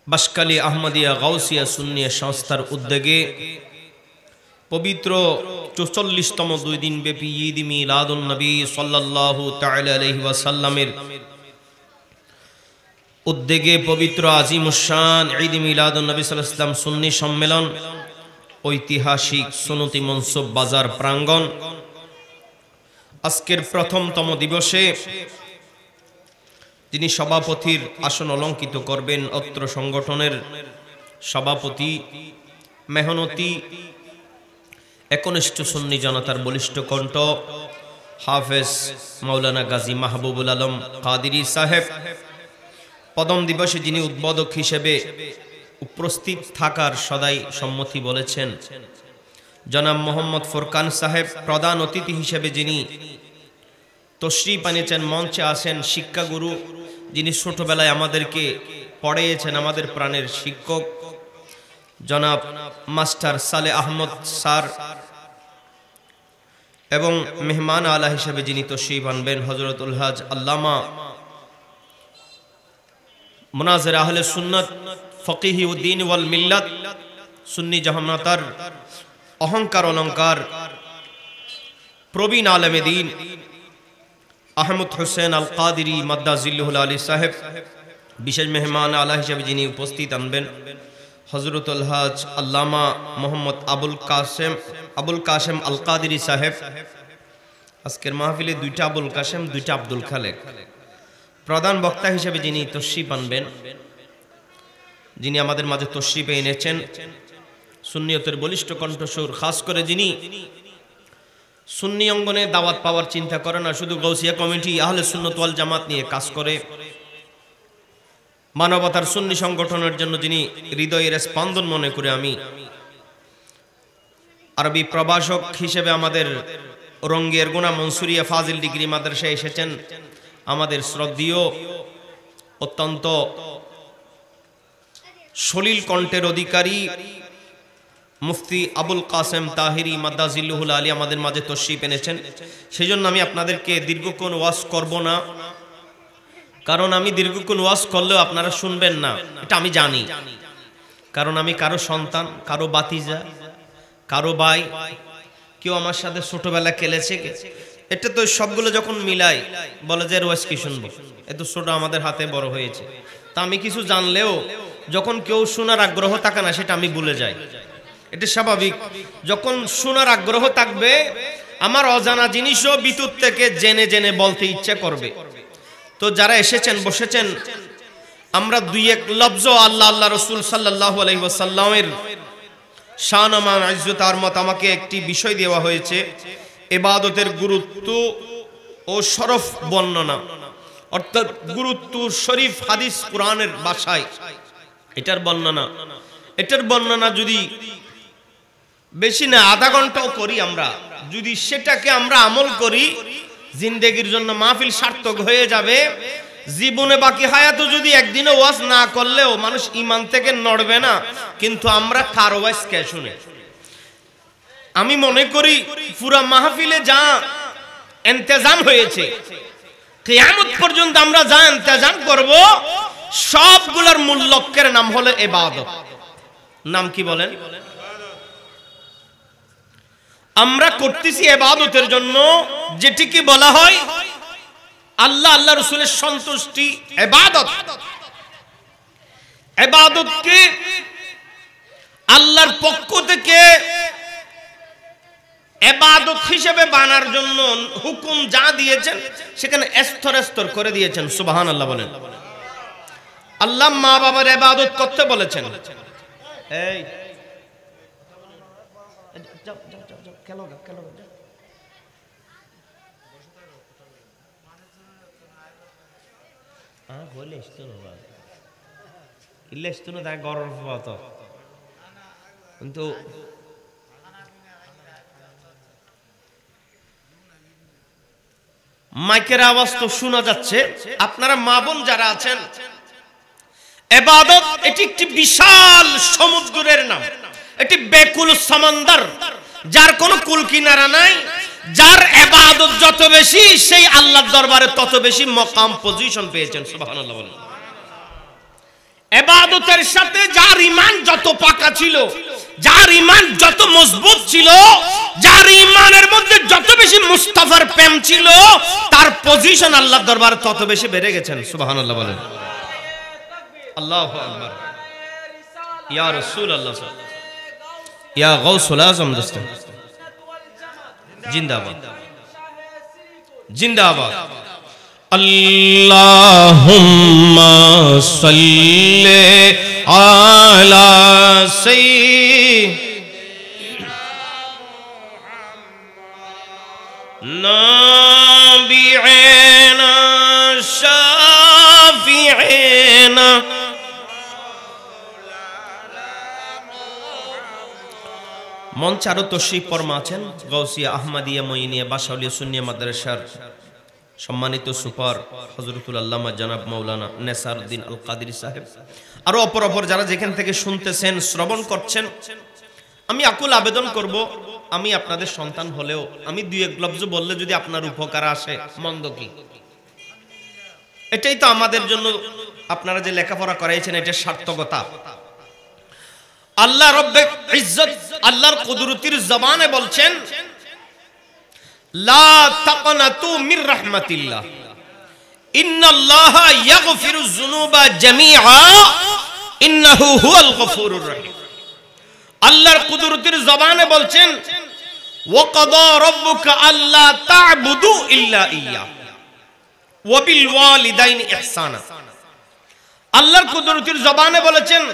বাশকালী আহমদিয়া গাউসিয়া সুন্নিয়া সংস্থার উদ্যোগে পবিত্র ৪৪তম ২ দিন ব্যাপী ঈদ মিলাদুন নবী সাল্লাল্লাহু তাআলা আলাইহি ওয়াসাল্লামের উদ্যোগে পবিত্র আজিমুশ-শান ঈদ মিলাদুন নবী সাল্লাল্লাহু আলাইহি ওয়াসাল্লাম সুন্নি সম্মেলন ঐতিহাসিক সুন্নতি মনসুব বাজার প্রাঙ্গণ আজকের প্রথমতম দিবসে যিনি সভাপতির আসন অলঙ্কিত করবেন অত্র সংগঠনের সভাপতি মেহনতি একনিষ্ঠ সুন্নি জনতার বলিষ্ঠ কণ্ঠ হাফেজ মাওলানা গাজী মাহবুবুল আলম কাদেরী সাহেব। প্রথম দিবসে যিনি উদ্বোধক হিসেবে উপস্থিত থাকার সদাই সম্মতি বলেছেন জনাব মোহাম্মদ ফুরকান সাহেব। প্রধান অতিথি হিসেবে যিনি তশরিফ আনিয়েছেন, মঞ্চে আসেন শিক্ষাগুরু, যিনি ছোটবেলায় আমাদেরকে পড়িয়েছেন, আমাদের প্রাণের শিক্ষক জনাব মাস্টার সালে আহমদ স্যার, এবং মেহমান আলা হিসেবে যিনি তশরিফ আনবেন হযরতুল হাজ আল্লামা মুনাজির আহলে সুন্নাত ফকিহি উদ্দিন ওয়াল মিল্লাত সুন্নি জামাতার অহংকার অলংকার প্রবীণ আলেমে দ্বীন আহমদ হোসেন আল কাদেরী মাদ্দাজিল্লাহুল আলী সাহেব। বিশেষ মেহমান আলা হিসেবে যিনি উপস্থিত আনবেন হযরতুল হাজ আল্লামা মোহাম্মদ আবুল কাসেম আল কাদেরী সাহেব। আজকের মাহফিলে দুইটা আবুল কাসেম, দুইটা আব্দুল খালেক। প্রধান বক্তা হিসেবে যিনি তশরিফ আনবেন, যিনি আমাদের মাঝে তশরিফ এনেছেন সুন্নিয়তের বলিষ্ঠ কণ্ঠস্বর, খাস করে যিনি সুন্নি অঙ্গনে দাওয়াত পাওয়ার চিন্তা করে না, শুধু গাউসিয়া কমিটি আহলে সুন্নাত ওয়াল জামাত নিয়ে কাজ করে, মানবতার সুন্নি সংগঠনের জন্য যিনি হৃদয়ের স্পন্দন মনে করে আমি আরবি প্রভাষক হিসেবে আমাদের রঙ্গের গুনা মনসুরিয়া ফাজিল ডিগ্রি মাদ্রাসায় এসেছেন আমাদের শ্রদ্ধেয় অত্যন্ত সলিল কণ্ঠের অধিকারী মুফতি আবুল কাসেম তাহিরি মাদ্দাজিল্লাহুল আলী আমাদের মাঝে তশরিফ এনেছেন। সেই জন্য আমি আপনাদেরকে দীর্ঘক্ষণ ওয়াজ করব না, কারণ আমি দীর্ঘক্ষণ ওয়াজ করলেও আপনারা শুনবেন না, এটা আমি জানি। কারণ আমি কারো সন্তান, কারো বাতিজা, কারো ভাই, কেউ আমার সাথে ছোটবেলা খেলেছে, এটা তো সবগুলো যখন মিলাই বলে যে ওয়াজ কি শুনবো, এত ছোট আমাদের হাতে বড় হয়েছে। তা আমি কিছু জানলেও যখন কেউ শোনার আগ্রহ থাকে না সেটা আমি ভুলে যাই, এটা স্বাভাবিক। যখন শোনার আগ্রহ থাকবে আমার অজানা জিনিসও ভিতর থেকে জেনে জেনে বলতে ইচ্ছা করবে। তো যারা এসেছেন বসেছেন, আমরা দুই এক লফজ আল্লাহ আল্লাহ রসুল সাল্লাল্লাহু আলাইহি ওয়াসাল্লামের শান মান ইজ্জত আর মত আমাকে একটি বিষয় দেওয়া হয়েছে, ইবাদতের গুরুত্ব ও শরফ বর্ণনা, অর্থাৎ গুরুত্ব শরীফ হাদিস কোরআনের ভাষায় এটার বর্ণনা যদি বেশি না আধা ঘন্টাও করি আমরা, যদি সেটাকে আমরা আমল করি জিন্দেগির জন্য মাহফিল সার্থক হয়ে যাবে। জীবনে বাকি হায়াতে যদি একদিনও ওয়াজ না করলেও মানুষ ঈমান থেকে নড়বে না, কিন্তু আমরা কারো ওয়াজ কে শুনে। আমি মনে করি পুরা মাহফিলে যা ইন্তজাম হয়েছে কিয়ামত পর্যন্ত আমরা যা ইন্তজাম করব সবগুলোর মূল লক্ষ্যের নাম হলো ইবাদত। নাম কি বলেন? আমরা করতেছি ইবাদতের জন্য, যেটিকে বলা হয় আল্লাহ আল্লাহ রাসূলের সন্তুষ্টি ইবাদত। ইবাদতকে আল্লাহর পক্ষ থেকে ইবাদত হিসেবে বানার জন্য হুকুম যা দিয়েছেন সেখানে স্তর স্তর করে দিয়েছেন। সুবহানাল্লাহ বলেন। আল্লাহ মা বাবার ইবাদত করতে বলেছেন। এই যাও যাও যাও যাও খেলো খেলো হলে ইলেস্তুনো তাই গর্বত, কিন্তু মাইকের আওয়াজ তো শোনা যাচ্ছে। আপনারা মা বোন যারা আছেন, ইবাদত এটি একটি বিশাল সমুদ্রের নাম, এটি বেকুল সমুদ্র, যার কোনো কুল কিনারা নাই। যার ইবাদত যত বেশি সেই আল্লাহর দরবারে তত বেশি মকাম পজিশন পেয়েছেন। সুবহানাল্লাহ বলেন। ইবাদতের সাথে যার ঈমান যত পাকা ছিল, যার ঈমান যত মজবুত ছিল, যার ঈমানের মধ্যে যত বেশি মুস্তাফার প্রেম ছিল, তার পজিশন আল্লাহর দরবারে তত বেশি বেড়ে গেছেন। সুবহানাল্লাহ বলেন। আল্লাহু আকবার। ইয়া রাসূলুল্লাহ, ইয়া গাউসুল আযম দোস্ত, জিন্দাবাদ জিন্দাবাদ। আল্লাহুম্মা সাল্লি আলা সাইয়্যিদিনা নাবিয়িনা শাফিঈনা মঞ্চে আরো তশরিফ ফরমা আছেন গাউসিয়া আহমদিয়া মঈনিয়া বাসাউলিয়া সুন্নিয়া মাদ্রাসার সম্মানিত সুপার হযরতুল আল্লামা জনাব মাওলানা নেসারউদ্দিন আল কাদেরী সাহেব, আরো অপর যারা যেখান থেকে শুনতেছেন, শ্রবণ করছেন, আমি আকুল আবেদন করব, আমি আপনাদের সন্তান হলেও আমি দুই এক লফজ বললে যদি আপনার উপকার আসে, মন্দ কি? এটাই তো আমাদের জন্য আপনারা যে লেখাপড়া করাইছেন, এটা সার্থকতা। আল্লাহ রব্বে ইজ্জত আল্লাহর কুদরতির জবানে বলছেন, লা তাকনাতু মির রাহমাতিল্লাহ ইন্নাল্লাহা ইয়াগফিরুয যুনুবা জামিআ ইন্নাহু হুয়াল গফুরুর রহিম। আল্লাহর কুদরতির জবানে বলছেন, ওয়া কাদা রাব্বুকা আল্লা তা'বুদু ইল্লা ইয়্যাহু ওয়া বিল ওয়ালিদাইনি ইহসানা। আল্লাহর কুদরতির জবানে বলেছেন,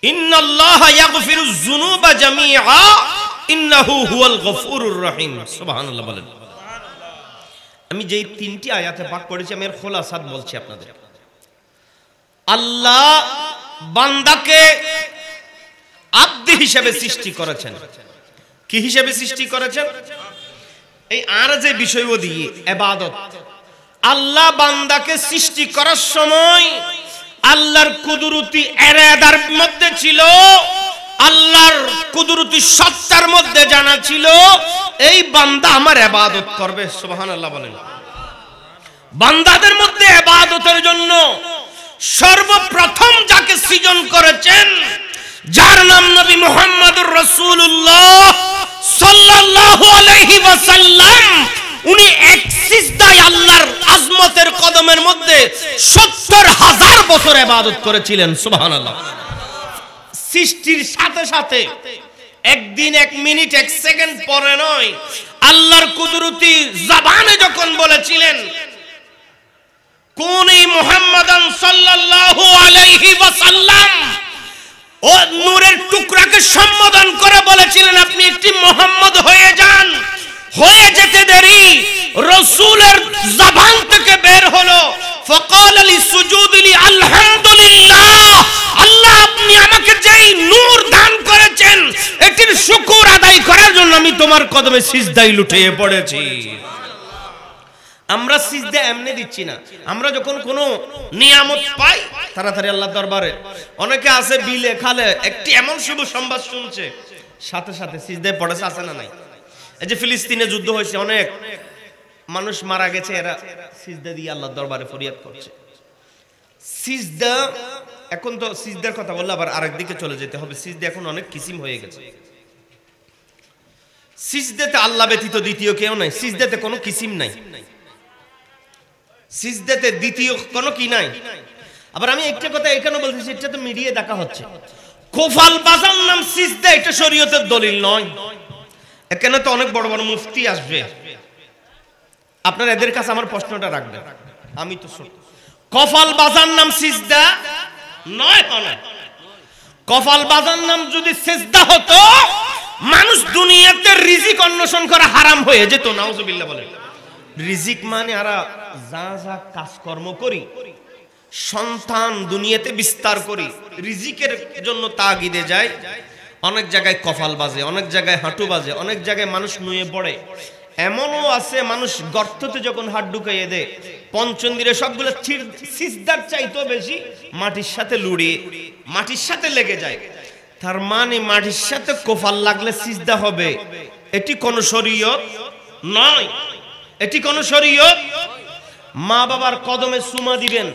ইন্নাল্লাহা ইয়াগফিরুয যুনুবা জামিআ ইন্নাহু হুয়াল গফুরুর রহিম। সুবহানাল্লাহ বলেন। আমি যেই তিনটি আয়াতে পাক করেছি, আমি এর খোলাসা বলছি আপনাদের। আল্লাহ বান্দাকে আব্দ হিসেবে সৃষ্টি করেছেন। কি হিসেবে সৃষ্টি করেছেন? এই আর যে বিষয় দিয়ে ইবাদত, আল্লাহ বান্দাকে সৃষ্টি করার সময় আল্লাহর কুদরতি ইরাদার মধ্যে ছিল, আল্লাহর কুদরতি সত্তার মধ্যে জানা ছিল এই বান্দা আমার ইবাদত করবে। সুবহানাল্লাহ বলেন। বান্দাদের মধ্যে ইবাদতের জন্য সর্বপ্রথম যাকে সৃজন করেছেন, যার নাম নবী মুহাম্মদুর রাসূলুল্লাহ সাল্লাল্লাহু আলাইহি ওয়াসাল্লাম, উনি এক সিজদায় আল্লাহর আজমতের কদমের মধ্যে ৭০,০০০ বছর ইবাদত করেছিলেন। সুবহানাল্লাহ। সৃষ্টির সাথে সাথে একদিন, এক মিনিট, এক সেকেন্ড পরে নয়, আল্লাহর কুদরতি জবানে যখন বলেছিলেন, কোন মুহাম্মাদান সাল্লাল্লাহু আলাইহি ওয়াসাল্লাম, ও নূরের টুকরাকে সম্বোধন করে বলেছিলেন, আপনি একটি মুহাম্মদ হয়ে যান। হয়ে যেতে দেরি রাসূলের জবান থেকে বের হলো, ফাকাল লি সুজুদি আলহামদুলিল্লাহ, আল্লাহ আপনি আমাকে যেই নূর দান করেছেন এটির শুকর আদায় করার জন্য আমি তোমার কদমে সিজদায় লুটিয়ে পড়েছি। আমরা সিজদা এমনি দিচ্ছি না, আমরা যখন কোনো নিয়ামত পাই তাড়াতাড়ি আল্লাহর দরবারে, অনেকে আছে বিলে খালে একটি এমন শুভ সংবাদ শুনছে, সাথে সাথে সিজদায় পড়েছে, আছে না নাই? এই যে ফিলিস্তিনে যুদ্ধ হয়েছে, অনেক মানুষ মারা গেছে, এরা সিজদা দিয়ে আল্লাহর দরবারে ফরিয়াদ করছে। সিজদা, এখন তো সিজদার কথা বললে আবার আরেক দিকে চলে যেতে হবে। সিজদা এখন অনেক কিসিম হয়ে গেছে। সিজদাতে আল্লাহ ব্যতীত দ্বিতীয় কেউ নাই, সিজদাতে কোনো কিসিম নাই, সিজদাতে দ্বিতীয় কোনো কি নাই। আবার আমি একটা কথা এখানে বলতেছি, এটা তো মিডিয়ায় দেখা হচ্ছে, কোফাল বাজার নাম সিজদা, এটা শরীয়তের দলিল নয়। এখানে তো অনেক বড় বড় মুফতি আসবে, আপনারা এদের কাছে আমার প্রশ্নটা রাখবেন। আমি তো কফাল বাজার নাম সিজদা নয়, কফাল বাজার নাম যদি সিজদা হতো, মানুষ দুনিয়াতে রিজিক অন্বেষণ করা হারাম হয়ে যেত। নাউজুবিল্লাহ বলেন। রিজিক মানে আরা যা যা কাজকর্ম করি, সন্তান দুনিয়াতে বিস্তার করি, রিজিকের জন্য তাগিদে যায়, অনেক জায়গায় কফাল বাজে, অনেক জায়গায় হাঁটু বাজে, অনেক জায়গায় মানুষ নুয়ে পড়ে। এমনও আছে মানুষ গর্ততে যখন হাত ঢুকাইয়ে দেয়, পঞ্চন্দিরে সবগুলো সিজদার চাইতো বেশি মাটির সাথে লুড়িয়ে মাটির সাথে লেগে যায়। তার মানে মাটির সাথে কফাল লাগলে সিজদা হবে, এটি কোন শরীয়ত নয়, এটি কোন শরীয়ত। মা বাবার কদমে চুমা দিবেন,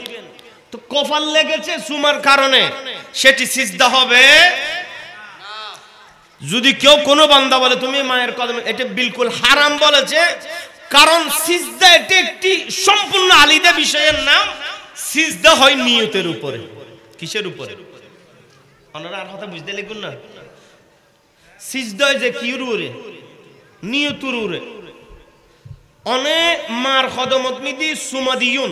তো কপাল লেগেছে চুমার কারণে, সেটি সিজদা হবে। যদি কেউ কোনো বান্দা বলে তুমি মায়ের কদমে, এটা বিলকুল হারাম বলেছে, কারণ সিজদা এটি একটি সম্পূর্ণ আলাদা বিষয়ের নাম। সিজদা হয় নিয়তের উপরে। কিসের উপরে? আপনারা আর কথা বুঝতে লিখুন না। সিজদা যে কির উপরে? নিয়তের উপরে। অনেক মার কদমত মিদি সুমা দিউন,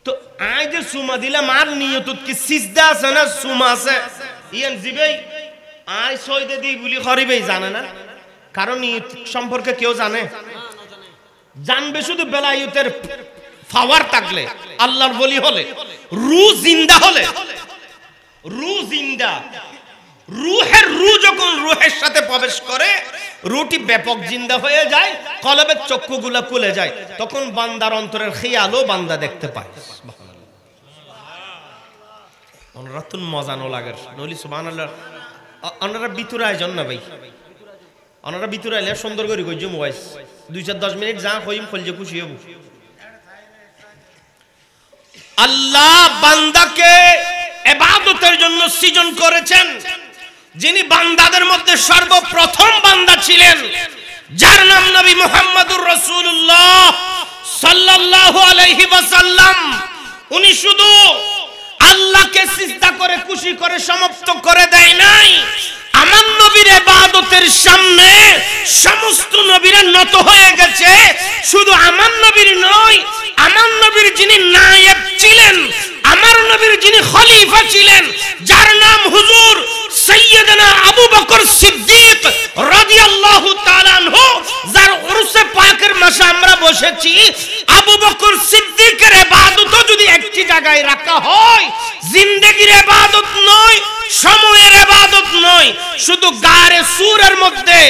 তো আই যে সুমা দিলাম আর নিয়তত কি সিজদা আছে না সুমা আছে? ইয়ান জিবেই আই সইদে দি বলি করিবেই জানে না, কারণ নিয়ত সম্পর্কে কেউ জানে? জানবে শুধু বেলায়েতের পাওয়ার থাকলে, আল্লাহর ওলি হলে, রূহ জিন্দা হলে। রূহ জিন্দা, রূহের রূহ যখন রূহের সাথে প্রবেশ করে, রূহটি ব্যাপক জিন্দা হয়ে যায়, কলবের চক্ষুগুলা খুলে যায়, তখন বান্দার অন্তরের খেয়ালও বান্দা দেখতে পায়। অনরাতুন মজানো লাগে নলি সুবহানাল্লাহ। অনারা ভিতরে আয়োজন না ভাই, অনারা ভিতরে আইলে সুন্দর করে কইছো মোবাইল 2-10 মিনিট যা কইম কইলে খুশি হব। আল্লাহ বান্দাকে ইবাদতের জন্য সৃজন করেছেন, যিনি বান্দাদের মধ্যে সর্বপ্রথম বান্দা ছিলেন, যার নাম নবী মুহাম্মদুর রাসূলুল্লাহ সাল্লাল্লাহু আলাইহি ওয়াসাল্লাম। উনি শুধু আল্লাহকে সিজদা করে খুশি করে সমাপ্ত করে দেয় নাই, আমার নবীর ইবাদতের সামনে সমস্ত নবীরা নত হয়ে গেছে। শুধু আমার নবীর নয়, আমার নবীর যিনি নায়েব ছিলেন, আমার নবীর যিনি খলিফা ছিলেন, যার নাম হুজুর সাইয়্যিদানা আবু বকর সিদ্দিক রাদিয়াল্লাহু তাআলা আনহু, যার উরসে পাকের মাসে আমরা বসেছি, আবু বকর সিদ্দিকের ইবাদত যদি একটি জায়গায় রাখা হয়, জিন্দেগীর ইবাদত নয়, সময়ের ইবাদত নয়, শুধু গারে সুরের মধ্যে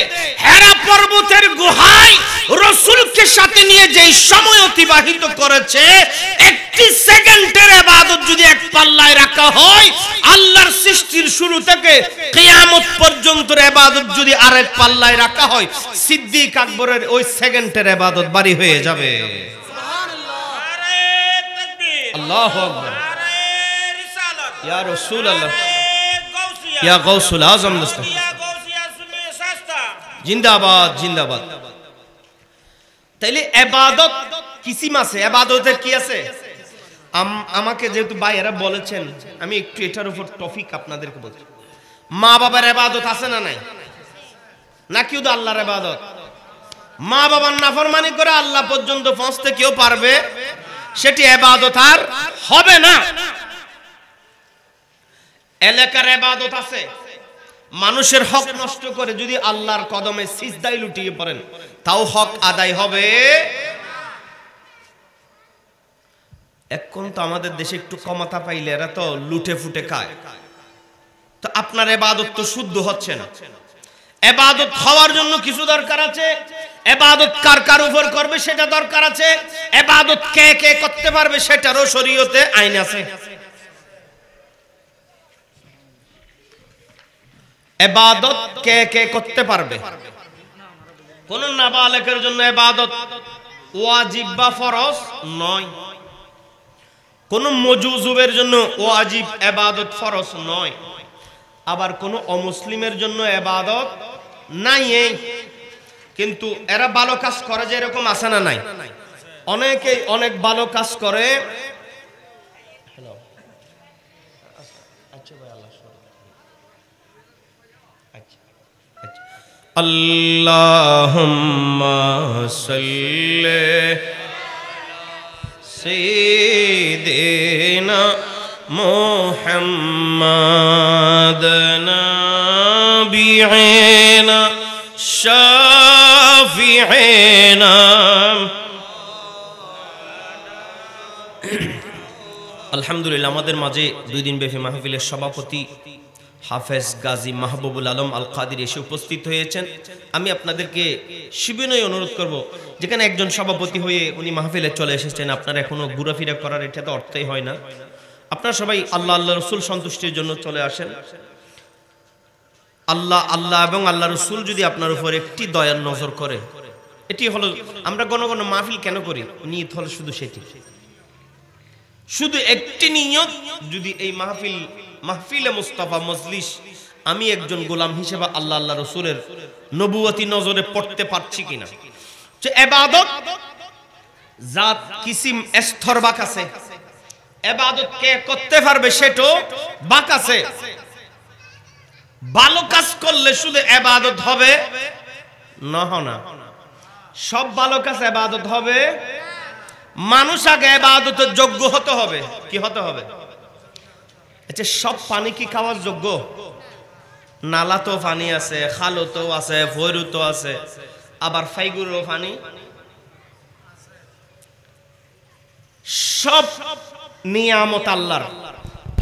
হেরা পর্বতের গুহায় রাসূলকে সাথে নিয়ে যেই সময় অতিবাহিত করেছে, একটি সেকেন্ডের ইবাদত যদি এক পাল্লায় রাখা হয়, আল্লাহর সৃষ্টির শুরু থেকে কিয়ামত পর্যন্ত ইবাদত যদি আরেক পাল্লায় রাখা হয়, সিদ্দিক আকবরের ওই সেকেন্ডের ইবাদত বাড়ি হয়ে যাবে। সুবহানাল্লাহ, আরে তাকবীর, আল্লাহু আকবার, আরে রিসালাত, ইয়া রাসূলুল্লাহ, ইয়া গাউসুল আজম, ইয়া গাউসিয়া সুন্নি শাস্তা, জিন্দাবাদ জিন্দাবাদ। তাইলে ইবাদত কিসিম আছে, ইবাদতের কি আছে? আমাকে যেহেতু ভাইয়েরা বলেছেন, আমি একটু এটার উপর টপিক আপনাদেরকে বলছি। মা বাবার ইবাদত আছে না নাই? নাকি শুধু আল্লাহর ইবাদত? মা বাবার নাফরমানি করে আল্লাহ পর্যন্ত পৌঁছতে কেউ পারবে, সেটি ইবাদত আর হবে না। এলাকার ইবাদত আছে, মানুষের হক নষ্ট করে যদি আল্লাহর কদমে সিজদায় লুটিয়ে পড়েন, তাও হক আদায় হবে। এখন তো আমাদের দেশে একটু ক্ষমতা পাইলে এরা তো লুটে ফুটে খায়, তো আপনার ইবাদত তো শুদ্ধ হচ্ছে না। ইবাদত হওয়ার জন্য কিছু দরকার আছে, ইবাদত কার কার উপর করবে সেটা দরকার আছে, ইবাদত কে কে করতে পারবে সেটারও শরীয়তে আইন আছে। ইবাদত কে কে করতে পারবে? কোন নাবালেকের জন্য ইবাদত ওয়াজিব বা ফরজ নয়, কোন মজুজুবের জন্য ওয়াজিব ইবাদত ফরজ নয়, আবার কোন অমুসলিমের জন্য ইবাদত নাই। কিন্তু এরা ভালো কাজ করে, যে এরকম আছে না নাই? অনেকেই অনেক ভালো কাজ করে। আল্লাহুম্মা সাল্লি সাইয়্যিদিনা মুহাম্মাদ নাবিয়িনা শাফিঈনা। আলহামদুলিল্লাহ, আমাদের মাঝে 2 দিন ব্যাপী মাহফিলের সভাপতি হাফেজ গাজী মাহবুবুল আলম আল কাদির এসে উপস্থিত হয়েছেন। আমি আপনাদেরকে শিবিনয় অনুরোধ করব, যেখানে একজন সভাপতি হয়ে উনি মাহফিলে চলে এসেছেন, আপনারা এখনো ঘোরাফেরা করার এটা তো অর্থই হয় না। আপনারা সবাই আল্লাহ আল্লাহ রসুল সন্তুষ্টির জন্য চলে আসেন। আল্লাহ আল্লাহ এবং আল্লাহ রসুল যদি আপনার উপর একটি দয়ার নজর করে, এটি হলো আমরা ঘন ঘন মাহফিল কেন করি, নিয়ত হলো শুধু সেটি, শুধু একটি নিয়ত। যদি এই মাহফিলে মুস্তাফা মজলিস আমি একজন গোলাম হিসেবে আল্লাহ আল্লাহ রসুলের নবুয়তি নজরে পড়তে পারছি কিনা, যে ইবাদত জাত কিসিম স্তর বাক আছে, ইবাদত কে করতে পারবে সেটাও বাক আছে। ভালো কাজ করলে শুধু ইবাদত হবে না, সব ভালো কাজ ইবাদত হবে। মানুষ আগে ইবাদতের যোগ্য হতে হবে। কি হতে হবে? আচ্ছা, সব পানি কি খাওয়ার যোগ্য? নালা তো পানি আছে, খালো তো আছে, ভৈরু তো আছে, আবার ফাইগুরও পানি। সব নিয়ামত আল্লাহর,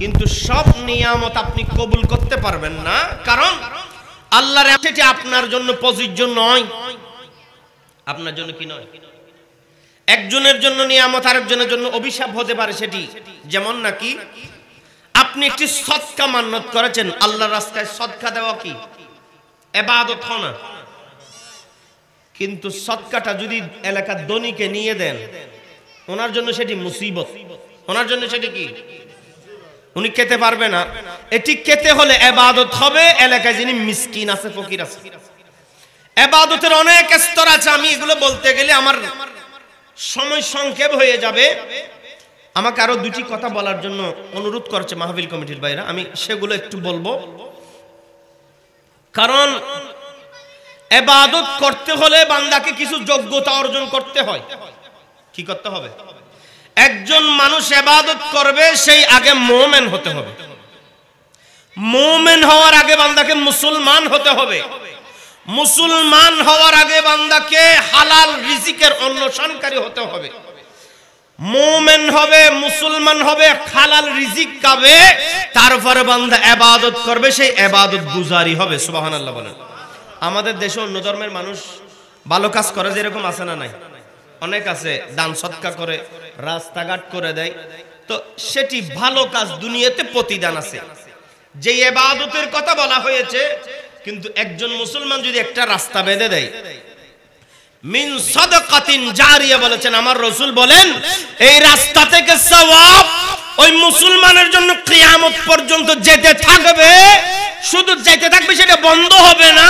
কিন্তু সব নিয়ামত আপনি কবুল করতে পারবেন না, কারণ আল্লাহর সেটি আপনার জন্য প্রযোজ্য নয়। আপনার জন্য কি নয়? একজনের জন্য নিয়ামত আরেকজনের জন্য অভিশাপ হতে পারে সেটি। যেমন নাকি আপনি একটি সদকা মান্নত করেছেন, আল্লাহর রাস্তায় সদকা দেওয়া কি ইবাদত হয় না? কিন্তু সদকাটা যদি এলাকার ধনীকে নিয়ে দেন, ওনার জন্য সেটি মুসিবত, ওনার জন্য সেটি কি, উনি খেতে পারবে না। এটি খেতে হলে ইবাদত হবে এলাকায় যিনি মিসকিন আছে, ফকির আছে। ইবাদতের অনেক স্তর আছে, আমি এগুলো বলতে গেলে আমার সময় সংক্ষেপ হয়ে যাবে। আমাকে আরো দুটি কথা বলার জন্য অনুরোধ করছে মাহফিল কমিটির ভাইরা, আমি সেগুলো একটু বলবো। কারণ ইবাদত করতে হলে বান্দাকে কিছু যোগ্যতা অর্জন করতে হয়। কি করতে হবে? একজন মানুষ ইবাদত করবে সেই আগে মুমিন হতে হবে। মুমিন হওয়ার আগে বান্দাকে মুসলমান হতে হবে। মুসলমান হওয়ার আগে বান্দাকে হালাল রিজিকের অন্বেষণকারী হতে হবে। মুমিন হবে, মুসলমান হবে, হালাল রিজিক খাবে, তারপরে বান্দা ইবাদত করবে, সেই ইবাদত গুজারি হবে। সুবহানাল্লাহ বলেন। আমাদের দেশে অন্য ধর্মের মানুষ ভালো কাজ করে, যেরকম আছে না নাই? অনেক আছে, দান সদকা করে, রাস্তাঘাট করে দেয়। তো সেটি ভালো কাজ, দুনিয়াতে প্রতিদান আছে। যে ইবাদতের কথা বলা হয়েছে, কিন্তু একজন মুসলমান যদি একটা রাস্তা বেঁধে দেয়, মিন সাদাকাতিন জারিয়া বলেছেন আমার রাসূল বলেন, এই রাস্তা থেকে সওয়াব ওই মুসলমানের জন্য কিয়ামত পর্যন্ত যেতে থাকবে। শুধু যেতে থাকবে, সেটা বন্ধ হবে না,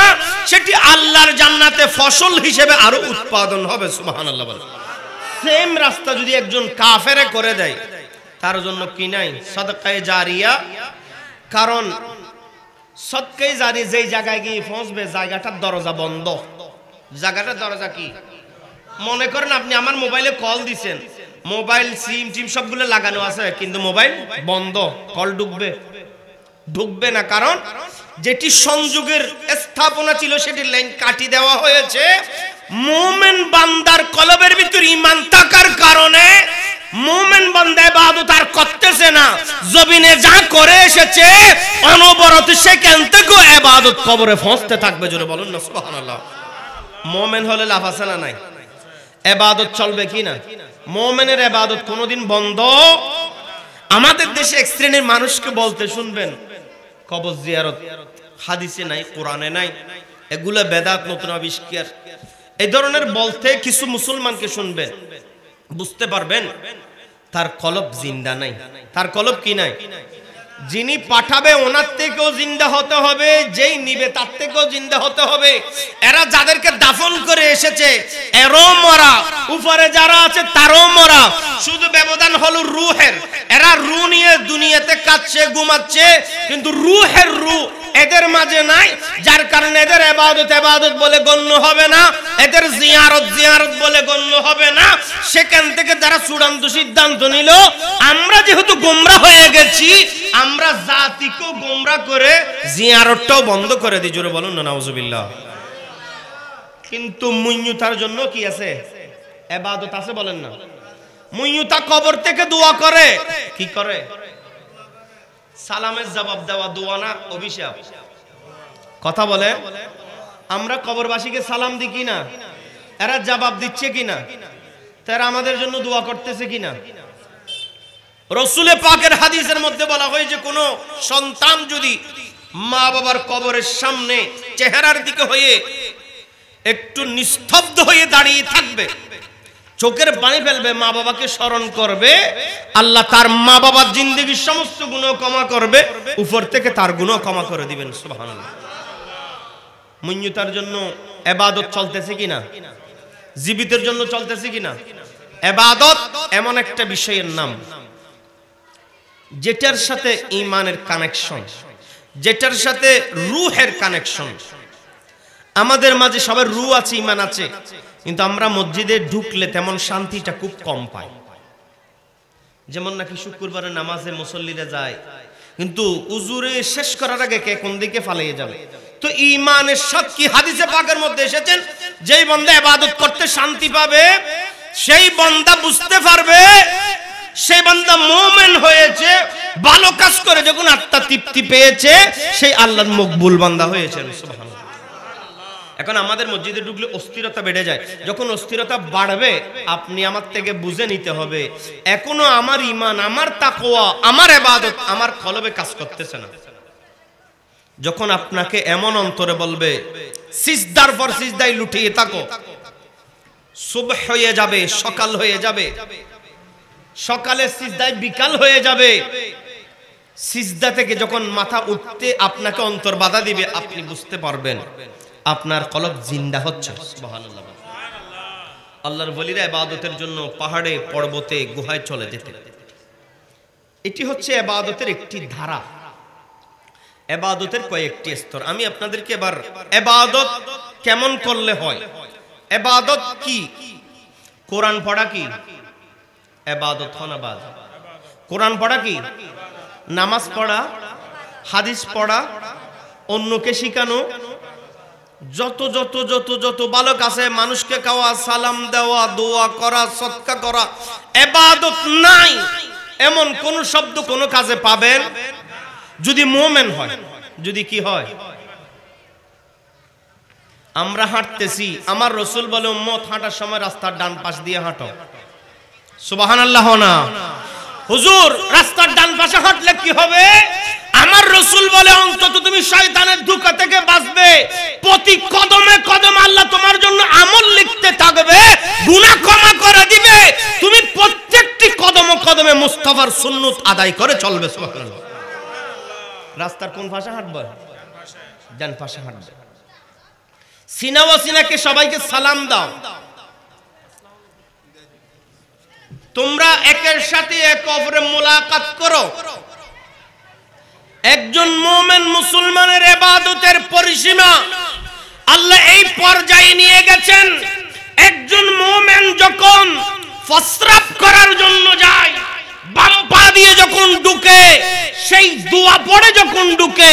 সেটি আল্লাহর জান্নাতে ফসল হিসেবে আরো উৎপাদন হবে। সুবহানাল্লাহ বলেন। সেম রাস্তা যদি একজন কাফেরে করে দেয়, তার জন্য কি নাই? সাদকায়ে জারিয়া। কারণ সদকায়ে জারি যেই জায়গায় গিয়ে পৌঁছবে, জায়গাটার দরজা বন্ধ। জায়গাটার দরজা কি? মনে করেন আপনি আমার মোবাইলে কল দিছেন, মোবাইল সিম টিম সবগুলো লাগানো আছে, কিন্তু মোবাইল বন্ধ, কল ঢুকবে না। কারণ যেটি সংযোগের স্থাপনা ছিল সেটি লাইন কাটি দেওয়া হয়েছে। মুমিন বান্দার কলবের ভিতর ঈমান থাকার কারণে মুমিন বান্দা ইবাদত আর করতেছে না, জমিনে যা করে এসেছে অনবরত সেখান থেকে ইবাদত কবরে পৌঁছতে থাকবে। জোরে বলুন না সুবহানাল্লাহ। মুমিন হলে লাভ আছে না নাই? ইবাদত চলবে কি না? মুমিনের ইবাদত কোনোদিন বন্ধ। আমাদের দেশে এক শ্রেণীর মানুষকে বলতে শুনবেন, কবর জিয়ারত হাদিসে নাই, কোরআনে নাই, এগুলো বেদাত, নতুন আবিষ্কার, এই ধরনের বলতে কিছু মুসলমানকে শুনবেন, বুঝতে পারবেন তার কলব জিন্দা নাই। তার কলব কি নাই? যিনি পাঠাবে ওনার থেকেও জিন্দা হতে হবে, যেই নিবে তার থেকেও জিন্দা হতে হবে। এরা যাদেরকে দাফন করে এসেছে এরও মরা, উপরে যারা আছে তারও মরা, শুধু ব্যবধান হলো রূহের। এরা রূহ নিয়ে দুনিয়াতে কাটছে, ঘুমাচ্ছে, কিন্তু রূহের রূহ এদের মাঝে নাই, যার কারণে এদের ইবাদত বলে গণ্য হবে না, এদের জিয়ারত বলে গণ্য হবে না। সেখান থেকে যারা চূড়ান্ত সিদ্ধান্ত নিল, আমরা যেহেতু গোমরা হয়ে গেছি, আমরা জাতিকেও গোমরা করে জিয়ারতটাও বন্ধ করে দিই। জোরে বলুন না নাউজুবিল্লাহ। কিন্তু মুইয়ুতার জন্য কি আছে? ইবাদত আছে, বলেন না? মুইয়ুতা কবর থেকে দোয়া করে। কি করে? সালামের জবাব দেওয়া দোয়া না অভিশাপ? কথা বলে। আমরা কবরবাসীকে সালাম দিই কিনা? এরা জবাব দিচ্ছে কিনা? তারা আমাদের জন্য দোয়া করতেছে কিনা? রাসূলে পাকের হাদিসের মধ্যে বলা হয় যে কোন সন্তান যদি মা বাবার কবরের সামনে চেহারার দিকে হয়ে একটু নিস্তব্ধ হয়ে দাঁড়িয়ে থাকবে, চোখের পানি ফেলবে, মা বাবাকে স্মরণ করবে, আল্লাহ তার মা বাবার জিন্দেগির সমস্ত গুনাহ ক্ষমা করবে, উপর থেকে তার গুনাহ ক্ষমা করে দিবেন। সুবহানাল্লাহ। মুন্যতার জন্য ইবাদত চলতেছে কিনা, জীবিতের জন্য চলতেছে কিনা? ইবাদত এমন একটা বিষয়ের নাম যেটার সাথে ঈমানের কানেকশন, যেটার সাথে রূহের কানেকশন। আমাদের মাঝে সবার রূহ আছে, ঈমান আছে, কিন্তু আমরা মসজিদে ঢুকলে তেমন শান্তিটা খুব কম পাই। যেমন নাকি শুক্রবারের নামাজে মুসল্লিরা যায়, কিন্তু উজুরে শেষ করার আগে কে কোন দিকে পালিয়ে যাবে। তো ঈমানের সাক্ষী হাদিসে পাকের মধ্যে এসেছেন, যেই বান্দা ইবাদত করতে শান্তি পাবে, সেই বান্দা বুঝতে পারবে সেই বান্দা মুমিন হয়েছে, ভালো কাজ করে যখন আত্মা তৃপ্তি পেয়েছে, সেই আল্লাহর মকবুল বান্দা হয়েছে। সুবহানাল্লাহ। এখন আমাদের মসজিদে ঢুকলে অস্থিরতা বেড়ে যায়। যখন অস্থিরতা বাড়বে, আপনি আমার থেকে বুঝে নিতে হবে এখনো আমার ঈমান, আমার তাকওয়া, আমার ইবাদত আমার কলবে কাজ করতেছে না। যখন আপনাকে এমন অন্তরে বলবে সিজদার পর সিজদায় লুটিয়ে থাকো, সুবহ হয়ে যাবে, সকাল হয়ে যাবে, সকালে সিজদায় বিকাল হয়ে যাবে, সিজদা থেকে যখন মাথা উঠতে আপনাকে অন্তর বাধা দিবে, আপনি বুঝতে পারবেন আপনার কলব জিন্দা হচ্ছে। সুবহানাল্লাহ। আল্লাহর ওলিরা ইবাদতের জন্য পাহাড়ে, পর্বতে, গুহায় চলে যেতেন। এটি হচ্ছে ইবাদতের একটি ধারা, ইবাদতের কয়েকটি স্তর। আমি আপনাদেরকে এবার ইবাদত কেমন করলে হয়, ইবাদত কি, কোরআন পড়া কি ইবাদত, হনাবাদ। কোরআন পড়া কি, নামাজ পড়া, হাদিস পড়া, অন্যকে শিখানো, যত যত যত যত ভালো কাছে মানুষকে খাওয়া, সালাম দেওয়া, দোয়া করা, সদকা করা, ইবাদত নাই এমন কোন শব্দ কোন কাজে পাবেন যদি মুমিন হয়। যদি কি হয়, আমরা হাঁটতেছি, আমার রাসূল বলে উম্মত হাঁটার সময় রাস্তার ডান পাশ দিয়ে হাঁটো। সুবহানাল্লাহ না? হুজুর রাস্তার ডান পাশে হাঁটলে কি হবে? আমার রাসূল বলে অন্তত তুমি শয়তানের ধোঁকা থেকে বাঁচবে, প্রতি কদমে কদমে আল্লাহ তোমার জন্য আমল লিখতে থাকবে, গুনাহ ক্ষমা করে দিবে, তুমি প্রত্যেকটি কদমে কদমে মুস্তাফার সুন্নাত আদায় করে চলবে। সুবহানাল্লাহ। রাস্তার কোন পাশে হাঁটবে? ডান পাশে হাঁটবে। সিনা ও সিনাকে সবাইকে সালাম দাও। তোমরা একের সাথে এক অপরের মুলাকাত করো। একজন মুমিন মুসলমানের ইবাদতের পরিসীমা আল্লাহ এই পর্যায়ে নিয়ে গেছেন, একজন মুমিন যখন প্রস্রাব করার জন্য যায়, বাম পা দিয়ে যখন ঢুকে, সেই দোয়া পড়ে যখন ঢুকে,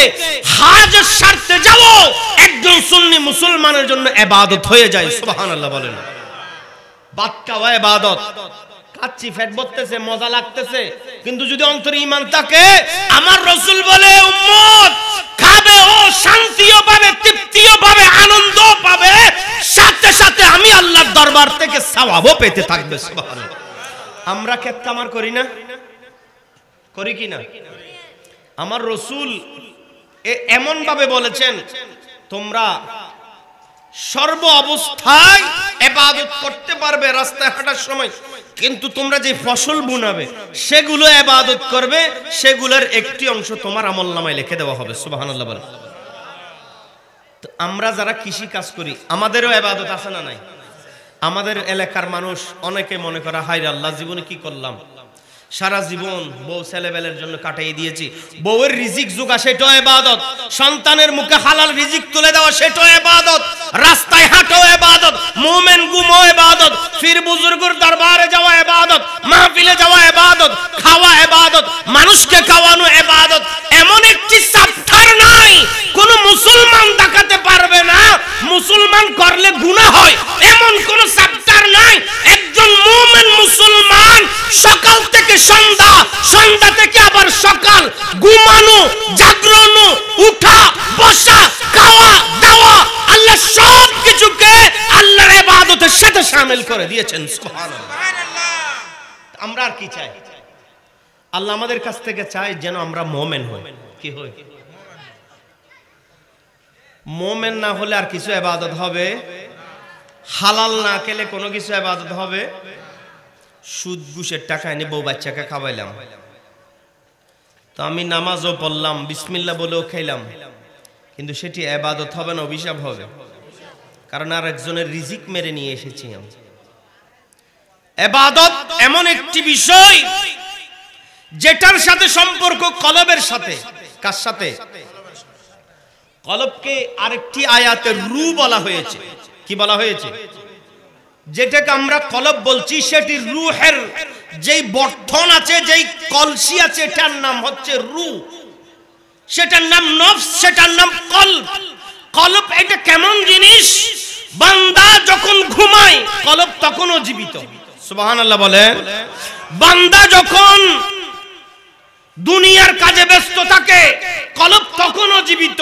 হাজের স্বার্থে যাও, একজন সুন্নি মুসলমানের জন্য ইবাদত হয়ে যায়। সুবহানাল্লাহ বলেন। ভাত খাওয়া ইবাদত, খাচ্ছি, পেট ভরতেছে, মজা লাগতেছে, কিন্তু যদি অন্তরে ঈমান থাকে, আমার রাসূল বলে উম্মত খাবে ও শান্তিও পাবে, তৃপ্তিও পাবে, আনন্দও পাবে, সাথে সাথে আমি আল্লাহর দরবার থেকে সওয়াবও পেতে থাকবে। সুবহানাল্লাহ। আমরা ক্ষেত কামার করি না? করি কি না? আমার রাসূল এমন ভাবে বলেছেন, তোমরা সর্ব অবস্থায় ইবাদত করতে পারবে রাস্তায় হাঁটার সময়, কিন্তু তোমরা যে ফসল বুনাবে সেগুলো ইবাদত করবে, সেগুলোর একটি অংশ তোমার আমলনামায় লিখে দেওয়া হবে। সুবহানাল্লাহ বলেন। তো আমরা যারা কৃষি কাজ করি, আমাদেরও ইবাদত আছে না নাই? আমাদের এলাকার মানুষ অনেকে মনে করে, হায় রে আল্লাহ, জীবনে কি করলাম, সারা জীবন বউ ছেলেবেলের জন্য কাটাই দিয়েছি, বউয়ের রিজিক জোগা সেটাও ইবাদত, সন্তানের মুখে হালাল রিজিক তুলে দেওয়া সেটাও ইবাদত, রাস্তায় হাঁটাও ইবাদত, মুমিন ঘুমও ইবাদত, পীর বুজুর্গের দরবারে যাওয়া ইবাদত, মাহফিলে যাওয়া ইবাদত, খাওয়া ইবাদত, মানুষকে খাওয়ানো ইবাদত। এমন একটি চ্যাপ্টার নাই কোন মুসলমান দেখাতে পারবে না মুসলমান করলে গুনাহ হয়, এমন কোন চ্যাপ্টার নাই। একজন মুমিন মুসলমান সকাল থেকে সন্ধ্যা, সন্ধ্যা থেকে আবার সকাল, ঘুমানো, জাগরণ, উঠা, বসা, খাওয়া, দাওয়া, আল্লাহ সব কিছুকে আল্লাহর ইবাদতের সাথে শামিল করে দিয়েছেন। সুবহানাল্লাহ। আমরা আর কি চাই? আল্লাহ আমাদের কাছ থেকে চায় যেন আমরা মুমিন হই। কি হই? মুমিন না হলে আর কিছু ইবাদত হবে হালাল না খেলে কোনো কিছু ইবাদত হবে? সুদ ঘুষের টাকা এনে বউ বাচ্চাকে খাওয়াইলাম, তো আমি নামাজও পড়লাম, বিসমিল্লাহ বলেও খাইলাম, কিন্তু সেটি ইবাদত হবে না, অভিশাপ হবে? কারণ আর একজনের রিজিক মেরে নিয়ে এসেছি আমি। ইবাদত এমন একটি বিষয় যেটার সাথে সম্পর্ক কলবের সাথে। কার সাথে? কলবকে আরেকটি আয়াতে রু বলা হয়েছে। কি বলা হয়েছে? যেটাকে আমরা কলব বলছি সেটি রুহের যেই বর্ধন আছে, যেই কলসি আছে, এটার নাম হচ্ছে রু, সেটার নাম নফস, সেটার নাম কলব। কলব এটা কেমন জিনিস? বান্দা যখন ঘুমায় কলব তখনও জীবিত। সুবহানাল্লাহ বলেন। বান্দা যখন দুনিয়ার কাজে ব্যস্ত থাকে কলব তখনও জীবিত।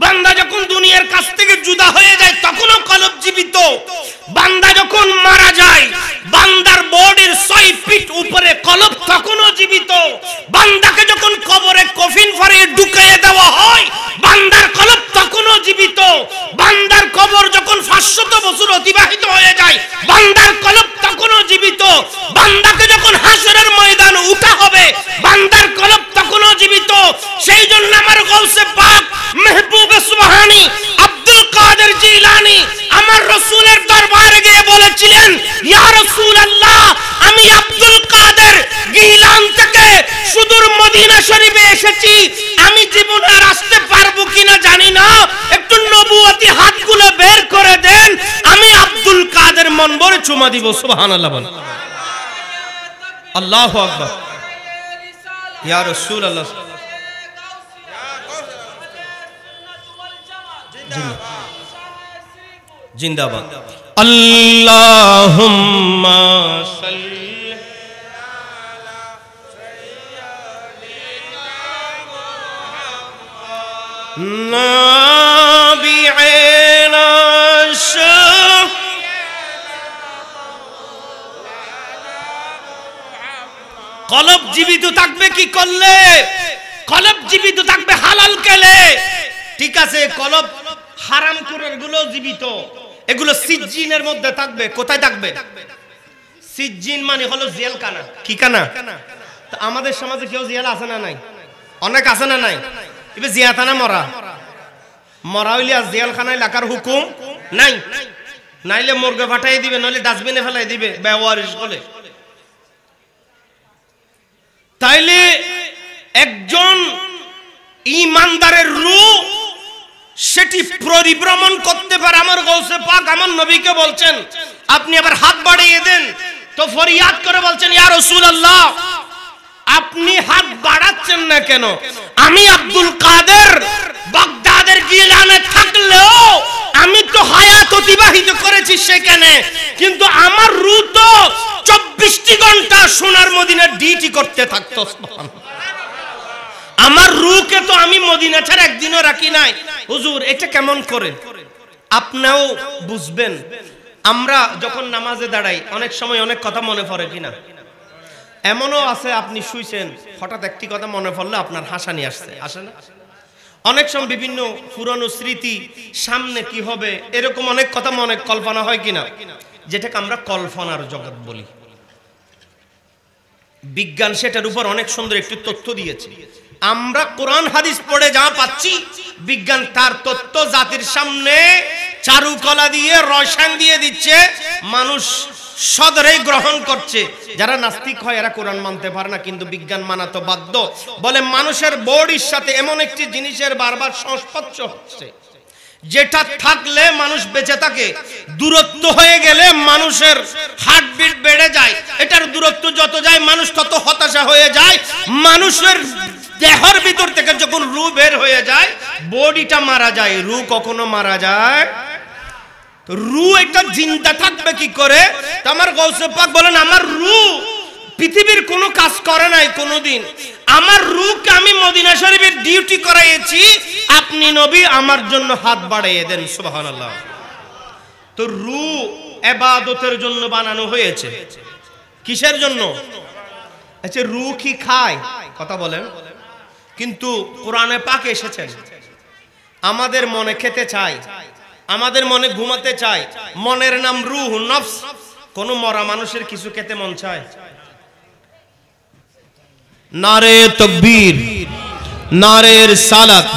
বান্দা যখন দুনিয়ার কাছ থেকে জুদা হয়ে যায় তখনও কলব জীবিত। বান্দা যখন মারা যায় বান্দার বডির 6 ফিট উপরে কলব তখনও জীবিত। বান্দাকে যখন কবরে কফিন ভরে ঢুকিয়ে দেওয়া হয় বান্দার কলব তখনও জীবিত। বান্দার কবর যখন 500 বছর অতিবাহিত হয়ে যায় বান্দার কলব তখনও জীবিত। বান্দাকে যখন হাসরের ময়দানে উঠা হবে বান্দার কলব তখনও জীবিত। সেই জন্য আমার গাউসে পাক মেহবুবে সুবহানী আব্দুল কাদের জিলানী আমার রাসূলের দরবারে গিয়ে বলেছিলেন, ইয়া রাসূলুল্লাহ, আমি আব্দুল কাদের গিলান থেকে সুদূর মদিনা শরীফে এসেছি, আমি জীবনে আর আসতে পারবো কিনা জানি না, একটু নবুয়তি হাতগুলো বের করে দেন, আমি আব্দুল কাদের মন ভরে চুমা দিব। সুবহানাল্লাহ বলেন। আল্লাহু আকবার। ইয়া রাসূলুল্লাহ জিন্দাবাদ। আল্লাহুম্মা সাল্লি আলা সাইয়্যিদিনা মুহাম্মাদ নাবিয়িনা কলব জীবিত থাকবে কি করলে? কলব জীবিত থাকবে হালাল খেলে। ঠিক আছে, কলব হারাম কুরের গুলো জীবিত, এগুলো সিজ্জিনের মধ্যে থাকবে। কোথায় থাকবে? সিজ্জিন মানে হলো জেলখানা। কি খানা? তো আমাদের সমাজে কেউ জেল আছে না নাই? অনেক আছে না নাই? এবার জিয়াতানা মরা মরা হইলে আর জেলখানায় লাগার হুকুম নাই, নাইলে মুরগে ফাটাই দিবে, নইলে ডাস্টবিনে ফেলাই দিবে বেওয়ারিশ বলে। তাইলে একজন ঈমানদারের রূহ সেটি পরিভ্রমণ করতে পারে। আমার গাউসে পাক আমার নবীকে বলছেন, আপনি আবার হাত বাড়িয়ে দেন, তো ফরিয়াদ করে বলছেন, ইয়া রাসূলুল্লাহ, আপনি হাত বাড়াচ্ছেন না কেন? আমি আব্দুল কাদের বাগদাদের গিলানে থাকলেও আমি তো হায়াত অতিবাহিত করেছি সেখানে, কিন্তু আমার রূহ তো 24টি ঘন্টা সোনার মদিনার ডিউটি করতে থাকতো। আমার রূহকে তো আমি মদিনা ছাড়া একদিনও রাখি নাই। হুজুর এটা কেমন করে? আপনিও বুঝবেন। আমরা যখন নামাজে দাঁড়াই অনেক সময় অনেক কথা মনে পড়ে কিনা? এমনও আছে আপনি শুইছেন, হঠাৎ একটি কথা মনে পড়লে আপনার হাসানি আসছে, আসে না? অনেক সময় বিভিন্ন পুরনো স্মৃতি, সামনে কি হবে, এরকম অনেক কথা মনে কল্পনা হয় কিনা, যেটাকে আমরা কল্পনার জগৎ বলি। বিজ্ঞান সেটার উপর অনেক সুন্দর একটি তথ্য দিয়েছে। আমরা কোরআন হাদিস পড়ে যা পাচ্ছি, বিজ্ঞান তার তথ্য জাতির সামনে চারুকলা দিয়ে রসায়ন দিয়ে দিচ্ছে, মানুষ সদরে গ্রহণ করছে। যারা নাস্তিক হয় এরা কোরআন মানতে পারে না, কিন্তু বিজ্ঞান মানা তো বাধ্য। বলে মানুষের বডির সাথে এমন একটি জিনিসের বারবার সংস্পর্শ হচ্ছে যেটা থাকলে মানুষ বেঁচে থাকে, দূরত্ব হয়ে গেলে মানুষের হার্টবিট বেড়ে যায়। এটার দূরত্ব যত যায় মানুষ তত হতাশা হয়ে যায়। মানুষের দেহের ভিতর থেকে যখন রূহ বের হয়ে যায় বডিটা মারা যায়, রূহ কখনো মারা যায়? রূহ একটা জিন্দা থাকবে কি করে? আমার গাউসে পাক বলেন, আমার রূহ পৃথিবীর কোনো কাজ করে নাই কোনোদিন, আমার রূহকে আমি মদিনা শরীফের ডিউটি করাইছি, আপনি নবী আমার জন্য হাত বাড়িয়ে দেন। সুবহানাল্লাহ। তো রূহ ইবাদতের জন্য বানানো হয়েছে। কিসের জন্য? আচ্ছা, রূহ কি খায়? কথা বলেন। কিন্তু কোরআনে পাক এসেছেন, আমাদের মনে খেতে চাই, আমাদের মনে ঘুমাতে চায়, মনের নাম রূহ, নফস। কোন মরা মানুষের কিছু খেতে মন চায়? নারে তাকবীর, নারে রিসালাত।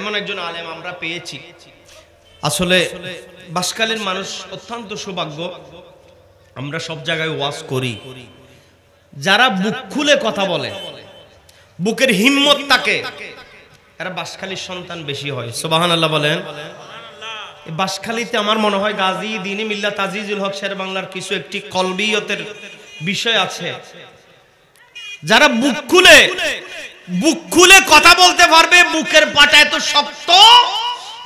এমন একজন আলেম আমরা পেয়েছি, আসলে বাসকালের মানুষ অত্যন্ত সৌভাগ্য। আমরা সব জায়গায় ওয়াজ করি, যারা বুক খুলে কথা বলে, বুকের হিম্মত থাকে, এরা বাসখালীর সন্তান বেশি হয়। সুবহানাল্লাহ বলেন। বাসখালীতে আমার মনে হয় গাজী দ্বীন-ই মিল্লাত আজিজুল হক শের বাংলার কিছু একটি কলবিয়তের বিষয় আছে। যারা বুক খুলে কথা বলতে পারবে, বুকের পাটা এত শক্ত,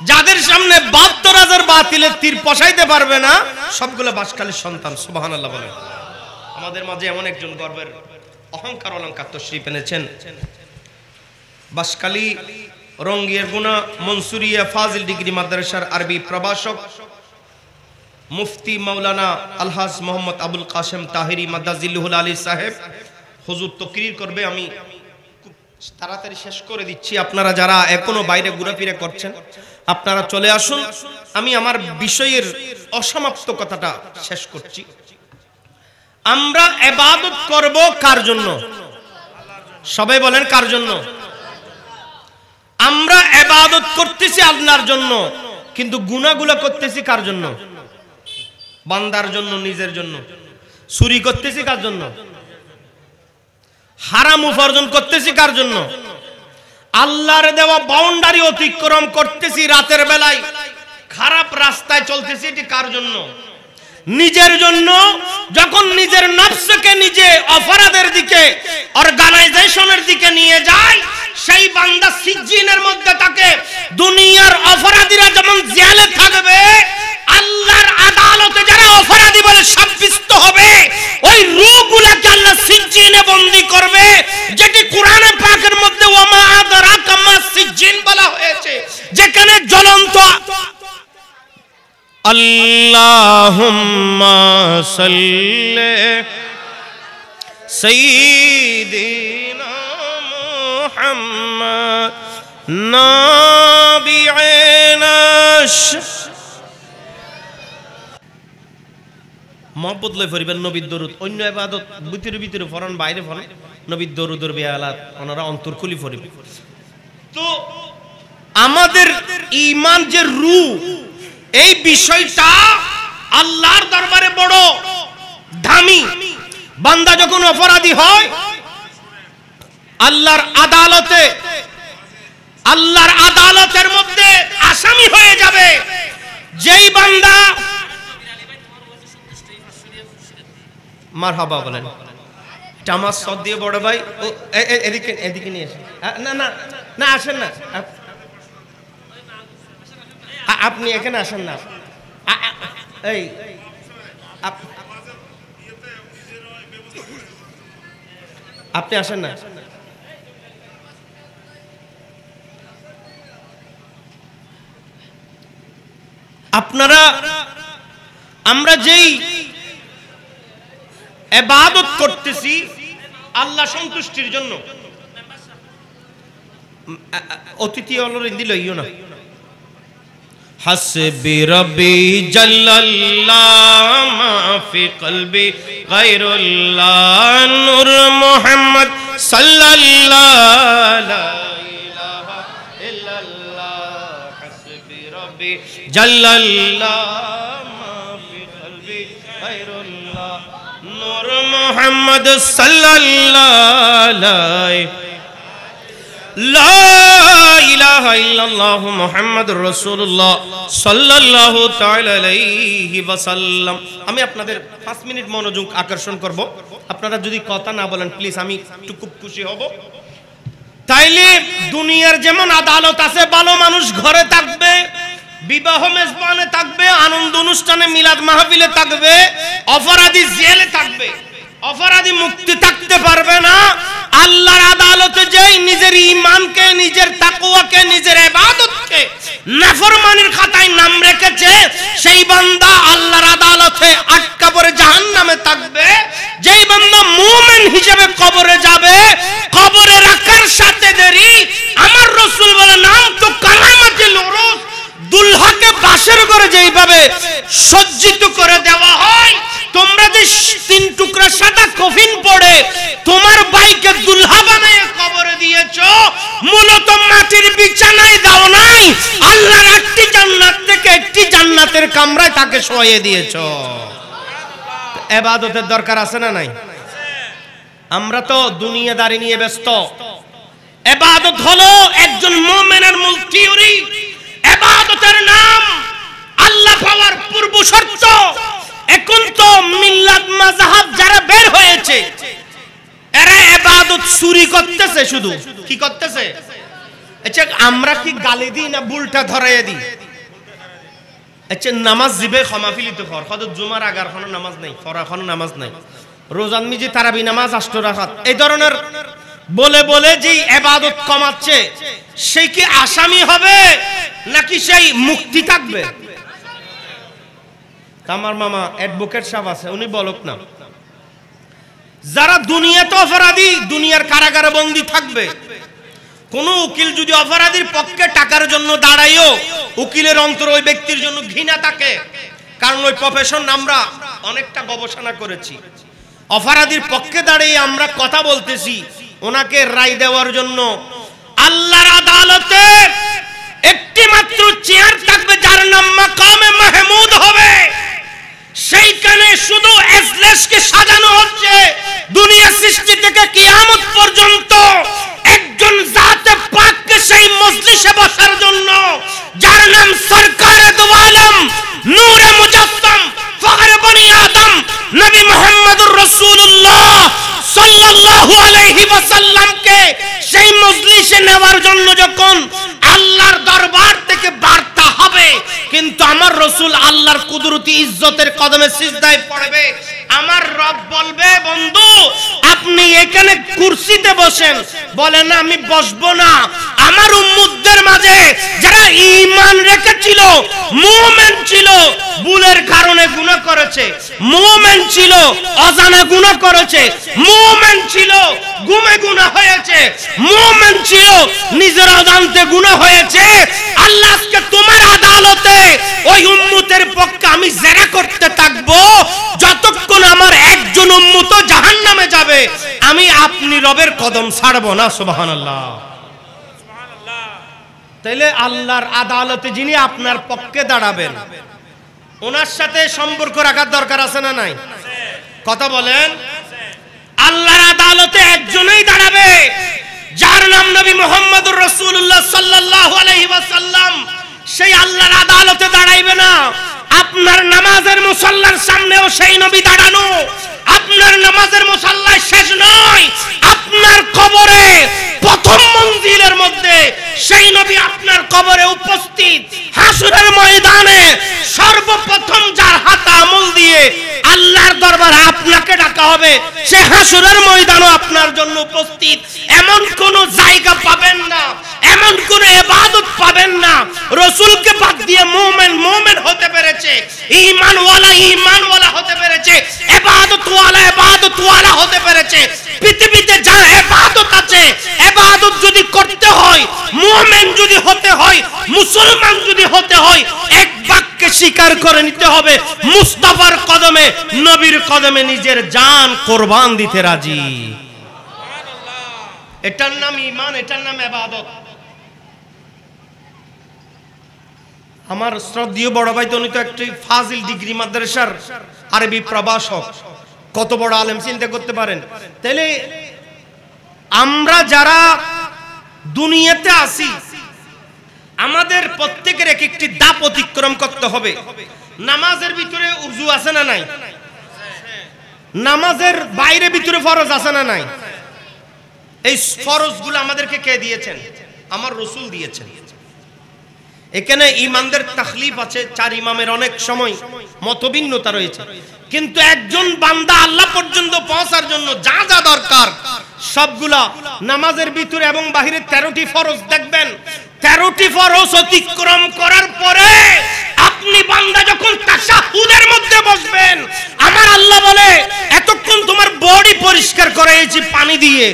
যাদের সামনে ৭২,০০০ বাতিলের তীর পশাইতে পারবে না, সবগুলো বাসখালীর সন্তান। সুবহানাল্লাহ বলেন। আমাদের মাঝে এমন একজন গর্বের অহংকার অলংকার তশরিফ এনেছেন, বাসখালী রঙ্গিয়ার গুনা মনসুরিয়া ফাজিল ডিগ্রি মাদ্রাসার আরবি প্রভাষক মুফতি মাওলানা আলহাজ মোহাম্মদ আবুল কাসেম তাহিরি মাদ্দাজিল্লুহুল আলী সাহেব হুজুর তকরির করবে। আমি খুব তাড়াতাড়ি শেষ করে দিচ্ছি। আপনারা যারা এখনো বাইরে ঘোরাফেরা করছেন, আপনারা চলে আসুন। আমি আমার বিষয়ের অসমাপ্ত কথাটা শেষ করছি। আমরা ইবাদত করব কার জন্য? সবাই বলেন কার জন্য? আমরা ইবাদত করতেছি আল্লাহর জন্য, কিন্তু গুনাহগুলো করতেছি কার জন্য? বান্দার জন্য, নিজের জন্য। চুরি করতেছি কার জন্য? হারাম উপার্জন করতেছি কার জন্য? আল্লাহর দেওয়া বাউন্ডারি অতিক্রম করতেছি রাতের বেলায়, খারাপ রাস্তায় চলতেছি, এটি কার জন্য? নিজের জন্য। যখন নিজের নফসকে নিজে অপরাধের দিকে, অর্গানাইজেশনের দিকে নিয়ে যায়, সেই বান্দা সিজ্জিনের মধ্যে থাকে। দুনিয়ার অপরাধীরা যেমন জেলে থাকবে, আল্লাহর আদালতে যারা অপরাধী বলে সাব্যস্ত হবে, ওই রূহগুলোকে আল্লাহ সিজ্জিনে বন্দী করবে, যেটি কোরআনে পাকের মধ্যে ওয়ামা আদরাকা মা সিজ্জিন বলা হয়েছে, যেখানে জ্বলন্ত। আল্লাহুম্মা সাল্লি সাইয়্যিদিনা মুহাম্মদ নাবিয়িনা মহব্বত লই ফরিবেন নবীর দরুদ। অন্য ইবাদত ভিতরে ভিতরে ফরন, বাইরে ফরন, নবীর দরুদের বেয়ালাত ওনারা অন্তর খুলি ফরিবে। তো আমাদের ঈমান যে রূহ, এই বিষয়টা আল্লাহর দরবারে বড় দামি। বান্দা যখন অপরাধী হয়, আল্লাহর আদালতের মধ্যে আসামি হয়ে যাবে। যেই বান্দা মারহাবা বলেন, টামাস সদ দিয়ে বড় ভাই, ও এদিকে নিয়ে আসেন। না না না, আসেন না, আপনি এখানে আসেন না। এই আপনি আসেন না। আপনারা, আমরা যেই ইবাদত করতেছি আল্লাহ সন্তুষ্টির জন্য, অতিথি অলরেডি দিলইও না। হাসবি রব্বি জাল্লাল্লাহ মা ফি কলবি গায়রুল্লাহ নূর মুহাম্মদ সাল্লাল্লাহ লা ইলাহা ইল্লাল্লাহ। হাসবি রব্বি জাল্লাল্লাহ মা ফি কলবি গায়রুল্লাহ নূর মুহাম্মদ সাল্লাল্লাহ লা ইলাহা ইল্লাল্লাহু মুহাম্মাদুর রাসূলুল্লাহ সাল্লাল্লাহু তাআলা আলাইহি ওয়াসাল্লাম। আমি আপনাদের 5 মিনিট মনোযোগ আকর্ষণ করব। আপনারা যদি কথা না বলেন প্লিজ, আমি একটু খুব খুশি হব। তাইলে দুনিয়ার যেমন আদালত আছে, ভালো মানুষ ঘরে থাকবে, বিবাহ মেজবানে থাকবে, আনন্দ অনুষ্ঠানে, মিলাদ মাহফিলে থাকবে, অপরাধী জেলে থাকবে। অপরাধী মুক্তি থাকতে পারবে না। আল্লাহর আদালতে যেই নিজের ঈমানকে, নিজের তাকওয়াকে, নিজের ইবাদতকে নাফরমানির খাতায় নাম রেখেছে, সেই বান্দা আল্লাহর আদালতে আটকা পড়ে জাহান্নামে থাকবে। যেই বান্দা মুমিন হিসেবে কবরে যাবে, কবরে রাখার সাথে দেরি আমার রাসূল বলে নাম তো কালামাতুল উরুস, দুলহাকে বাসের করে যেইভাবে সজ্জিত করে দেওয়া হয়, তোমরা যে 3 টুকরা সাদা কফিন পড়ে তোমার ভাইকে দুলহা বানিয়ে কবরে দিয়েছো, মূলত মাটির বিছানায় দাও নাই, আল্লাহর একটি জান্নাত থেকে একটি জান্নাতের কামরায় তাকে শোয়িয়ে দিয়েছো। ইবাদতের দরকার আছে না নাই? আমরা তো দুনিয়াদারি নিয়ে ব্যস্ত। ইবাদত হলো একজন মুমিনের মূল থিওরি। ইবাদতের নাম আল্লাহ পাওয়ার পূর্ব শর্ত। এখন তো মিল্লাত মাযহাব যারা বের হয়েছে, এরা ইবাদত চুরি করতেছে। শুধু কি করতেছে? আচ্ছা, আমরা কি গালি দিই না বুলটা ধরাইয়া দিই? আচ্ছা, নামাজ দিবে ক্ষমাফিলি তো কর, কত জুমার আগার কোনো নামাজ নাই, ফরা কোনো নামাজ নাই, রোজান মিজি তারাবি নামাজ 8 রাকাত, এই ধরনের বলে বলে যে ইবাদত কমাচ্ছে, সেই কি আসামি হবে নাকি সেই মুক্তি থাকবে? আমার মামা অ্যাডভোকেট সাহেব আছে, উনি বলক না, যারা দুনিয়াতে অপরাধী দুনিয়ার কারাগারে বন্দী থাকবে। কোন উকিল যদি অপরাধীর পক্ষে টাকার জন্য দাঁড়ায়ও, উকিলের অন্তর ওই ব্যক্তির জন্য ঘৃণা থাকে, কারণ ওই প্রফেশন আমরা অনেকটা গবেষণা করেছি। অপরাধীর পক্ষে দাঁড়িয়ে আমরা কথা বলতেছি ওনাকে রায় দেওয়ার জন্য। আল্লাহর আদালতে একটি মাত্র চেয়ার থাকবে যার নাম মাকামে মাহমুদ হবে। সেইখানে শুধু এজলেসকে সাজানো হচ্ছে। দুনিয়া সৃষ্টি থেকে কিয়ামত পর্যন্ত একজন জাতে পাককে সেই মজলিসে বসার জন্য, যার নাম সরকারে দু আলম, নূরে মুজাসসাম, ফখরে বনি আদম, নবী মুহাম্মদুর রাসূলুল্লাহ সাল্লাল্লাহু আলাইহি ওয়াসাল্লামকে সেই মজলিসে নেওয়ার জন্য যখন আল্লাহর দরবার থেকে বার্তা হবে, কিন্তু আমার রাসূল আল্লাহর কুদরতি ইজ্জতের কদমে সিজদায় পড়বে। আমার রব বলবে, বন্ধু আপনি এখানে কুরসিতে বসেন। বলে না, আমি বসবো না। আমার উম্মতদের মাঝে যারা ঈমান রেখেছিল, মুমিন ছিল, ভুলের কারণে গুনাহ করেছে, মুমিন ছিল, অজানা গুনাহ করেছে, মুমিন ছিল, ঘুমে গুনাহ হয়েছে, মুমিন ছিল, নিজের অজান্তে গুনাহ হয়েছে, আল্লাহ আজকে তোমার আদালতে ওই উম্মতের পক্ষে আমি জেরা করতে থাকবো যতক্ষণ আমার একজন উম্মত জাহান্নামে যাবে, আমি আপনি রবের কদম ছাড়বো না। সুবহানাল্লাহ। তাইলে আল্লাহর আদালতে যিনি আপনার পক্ষে দাঁড়াবেন, ওনার সাথে সম্পর্ক রাখার দরকার আছে না নাই? কথা বলেন। আল্লাহর আদালতে একজনই দাঁড়াবে, যার নাম নবী মুহাম্মদুর রাসূলুল্লাহ সাল্লাল্লাহু আলাইহি ওয়াসাল্লাম। সেই আল্লাহর আদালতে দাঁড়াইবে না। আপনার নামাজের মুসাল্লার সামনেও সেই নবী দাঁড়ানো। আপনার নামাজের মুসাল্লায় শেষ নয়, আপনার কবরে প্রথম মঞ্জিলের মধ্যে সেই নবী আপনার কবরে উপস্থিত। হাসরের ময়দানে সর্বপ্রথম যার হাতে আমল দিয়ে আল্লাহর দরবারে আপনাকে ডাকা হবে, সে হাসরের ময়দানও আপনার জন্য উপস্থিত। এমন কোন জায়গা পাবেন না, এমন কোন ইবাদত পাবেন না রাসূলকে বাদ দিয়ে মুমিন মুমিন হতে পেরেছে, ঈমানওয়ালা হতে পেরেছে, ইবাদতওয়ালা হতে পেরেছে। পৃথিবীতে যা ইবাদত আছে, ইবাদত যদি করতে হয়, মুমিন যদি হতে হয়, মুসলমান যদি হতে হয়, এক বাক্যে স্বীকার করে নিতে হবে মুস্তাফার কদমে, নবীর কদমে নিজের জান কোরবান দিতে রাজি। এটার নাম ঈমান, এটার নাম ইবাদত। আমার শ্রদ্ধেয় বড় ভাই, উনি তো একটি ফাজিল ডিগ্রি মাদ্রাসার আরবি প্রভাষক, কত বড় আলেম চিন্তা করতে পারেন। তাহলে আমরা যারা দুনিয়াতে আছি, আমাদের প্রত্যেকের এক একটি ধাপ অতিক্রম করতে হবে। নামাজের ভিতরে উযু আছে না নাই? নামাজের বাইরে ভিতরে ফরজ আছে না নাই? এই ফরজগুলো আমাদেরকে কে দিয়েছেন? আমার রাসূল দিয়েছেন। এখানে ইমামদের তাখলিফ আছে, 4 ইমামের অনেক সময় মতভিন্নতা রয়েছে, কিন্তু একজন বান্দা আল্লাহ পর্যন্ত পৌঁছার জন্য যা যা দরকার সবগুলা নামাজের ভিতরে এবং বাহিরে 13টি ফরজ দেখবেন। 13টি ফরজ অতিক্রম করার পরে আপনি বান্দা যখন তাশাহুদের মধ্যে বসবেন, আমার আল্লাহ বলে এতক্ষণ তোমার বডি পরিষ্কার করেছি পানি দিয়ে,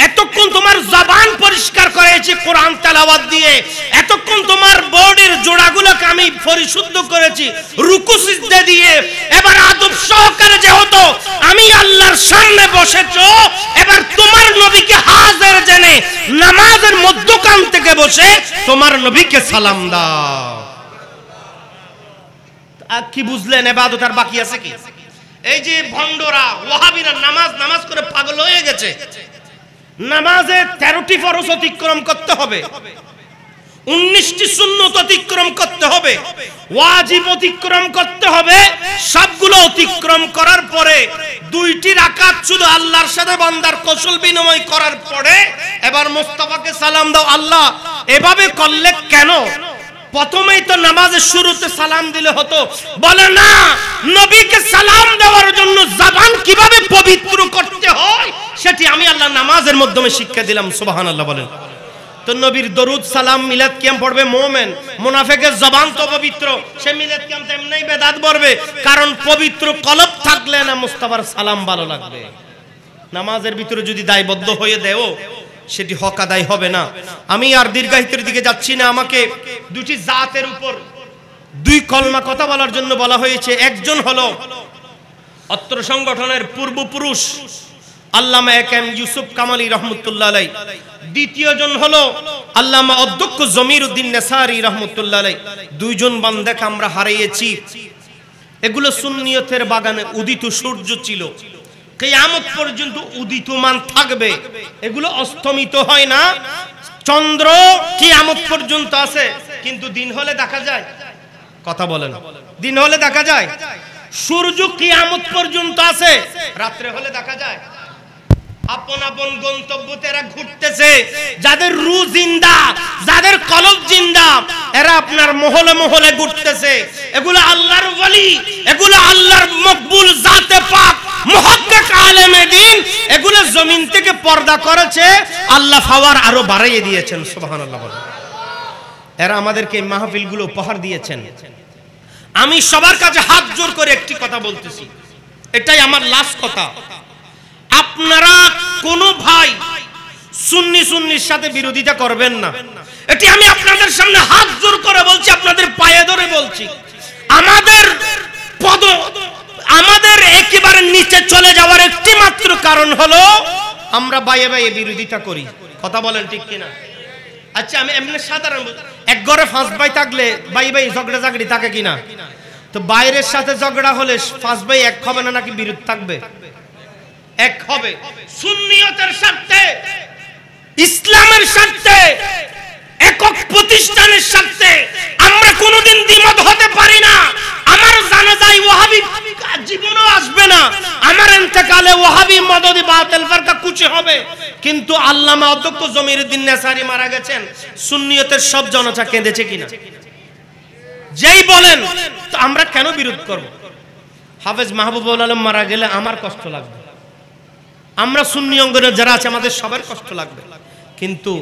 এতক্ষণ তোমার জবান পরিষ্কার করেছি কোরআন তেলাওয়াত দিয়ে, এতক্ষণ তোমার বডির জোড়াগুলোকে আমি পরিশুদ্ধ করেছি রুকু সিজদা দিয়ে। এবার আদব সহকারে যেহেতু আমি আল্লাহর সামনে বসেছো, এবার তোমার নবীকে হাজির জেনে নামাজের মধ্যখান থেকে বসে তোমার নবীকে সালাম দাও। কি বুঝলেন? ইবাদত আর বাকি আছে কি? এই যে ভণ্ডরা ওয়াহাবিরা নামাজ করে পাগল হয়ে গেছে। নামাজে 13টি ফরজ অতিক্রম করতে হবে, 19টি সুন্নত অতিক্রম করতে হবে, ওয়াজিব অতিক্রম করতে হবে। সবগুলো অতিক্রম করার পরে 2টি রাকাত শুধু আল্লাহর সাথে বান্দার কৌশল বিনিময় করার পরে এবার মুস্তাফাকে সালাম দাও। আল্লাহ এভাবে করলে কেন? প্রথমেই তো নামাজের শুরুতে সালাম দিলে হতো। বলে না, নবীকে সালাম দেওয়ার জন্য জবান কিভাবে পবিত্র করতে হয় সেটি আমি আল্লাহ নামাজের মাধ্যমে শিক্ষা দিলাম। সুবহানাল্লাহ বলেন। তো নবীর দরুদ সালাম মিলাদ কিয়াম পড়বে মুমিন, মুনাফিকের জবান তো পবিত্র, সে মিলাদ কিয়াম তেমনি বেদাত পড়বে। কারণ পবিত্র কলব থাকলে না মুস্তাফার সালাম ভালো লাগবে। নামাজের ভিতরে যদি দায়বদ্ধ হয়ে দেও সেটি হক আদায় হবে না। আমি আর দীর্ঘায়িতের দিকে যাচ্ছি না। আমাকে 2টি জাতের উপর 2 কলমা কথা বলার জন্য বলা হয়েছে। একজন হলো অত্র সংগঠনের পূর্বপুরুষ আল্লামা একেম ইউসুফ কামালি রহমতুল্লাহ আলাই। দ্বিতীয়জন হলো আল্লামা অধ্যক্ষ জমির উদ্দিন নেসারি রহমতুল্লাহ আলাই। 2 জন বান্দাকে আমরা হারিয়েছি। এগুলো সুন্নিয়তের বাগানে উদিত সূর্য ছিল, কিয়ামত পর্যন্ত উদিতমান থাকবে। এগুলো অস্তমিত হয় না। চন্দ্র কিয়ামত পর্যন্ত আছে, কিন্তু দিন হলে দেখা যায়। কথা বলেন, দিন হলে দেখা যায়। সূর্য কিয়ামত পর্যন্ত আছে, রাত্রে হলে দেখা যায়। আপন আপন গন্তব্যতে এরা ঘুরতেছে। যাদের রূহ জিন্দা, যাদের কলব জিন্দা, এরা আপনার মহলে মহলে ঘুরতেছে। এগুলো আল্লাহর ওয়ালি, এগুলো আল্লাহর মকবুল জাতে পাক মুহাক্কিক আলেমে দ্বীন। এগুলো জমিন থেকে পর্দা করেছে, আল্লাহ পাওয়ার আরো বাড়িয়ে দিয়েছেন। সুবহানাল্লাহ বলেন। এরা আমাদেরকে মাহফিলগুলো উপহার দিয়েছেন। আমি সবার কাছে হাত জোর করে একটি কথা বলতেছি, এটাই আমার লাস্ট কথা। আপনারা কোন ভাই সুন্নির সাথে বিরোধিতা করবেন না। এটি আমি আপনাদের সামনে হাত জোর করে বলছি, আপনাদের পায়ে ধরে বলছি। আমাদের একেবারে নিচে চলে যাওয়ার একটি মাত্র কারণ হলো আমরা বাইয়ে বাইয়ে বিরোধিতা করি। কথা বলেন ঠিক কিনা? আচ্ছা, আমি এমনি সাধারণ, এক ঘরে 5 ভাই থাকলে ভাই ঝগড়া ঝাগড়ি থাকে কিনা? তো বাইরের সাথে ঝগড়া হলে 5 ভাই এক হবে না, নাকি বিরোধ থাকবে? এক হবে। সুন্নিয়তের স্বার্থে, ইসলামের স্বার্থে, একক প্রতিষ্ঠানের স্বার্থে আমরা কোনোদিন দ্বিমত হতে পারি না। আমার জানাজায় ওয়াহাবি জীবনও আসবে না, আমার ইন্তেকালে ওয়াহাবি মদদি বাতিল ফিরকা কুচি হবে। কিন্তু আল্লামা অধ্যক্ষ জমির উদ্দিন নেসারি মারা গেছেন, সুন্নিয়তের সব জনতা কেঁদেছে কিনা? যেই বলেন তো আমরা কেন বিরোধ করব? হাফেজ মাহবুবুল আলম মারা গেলে আমার কষ্ট লাগবে, আমরা সুন্নি অঙ্গনের যারা আছে আমাদের সবার কষ্ট লাগবে। কিন্তু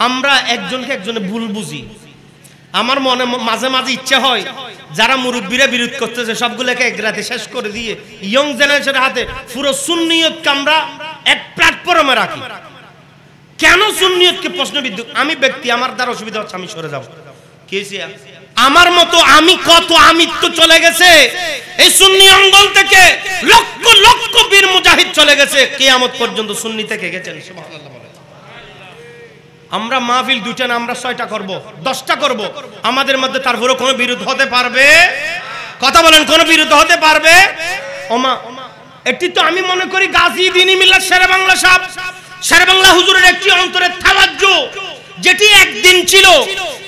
আমরা একজনকে একজনে ভুল বুঝি। আমার মনে মাঝে মাঝে ইচ্ছা হয় যারা মুরব্বীরা বিরোধ করতেছে সবগুলোকে এক রাতে শেষ করে দিয়ে ইয়ং জেনারেশনের হাতে পুরো সুন্নিয়তকে আমরা এক প্ল্যাটফর্মে রাখি। কেন সুন্নিয়তকে প্রশ্নবিদ্ধ? আমি ব্যক্তি, আমার দ্বারা অসুবিধা হচ্ছে, আমি সরে যাব। আমার মতো আমি কত আমিত্ব চলে গেছে এই সুন্নি অঙ্গন থেকে, লক্ষ লক্ষ বীর মুজাহিদ চলে গেছে, কিয়ামত পর্যন্ত সুন্নি থেকে গেছেন। সুবহানাল্লাহ। আমরা মাহফিল 2টা না, আমরা 6টা করব, 10টা করব, আমাদের মধ্যে তারপরে কোনো বিরোধ হতে পারবে? কথা বলেন, কোনো বিরোধ হতে পারবে? ওমা, এটি তো আমি মনে করি গাজী দ্বীনি মিল্লাত শেরে বাংলা সাহেব, শেরে বাংলা হুজুরের একটি অন্তরের তাওয়াজ্জু, যেটি একদিন ছিল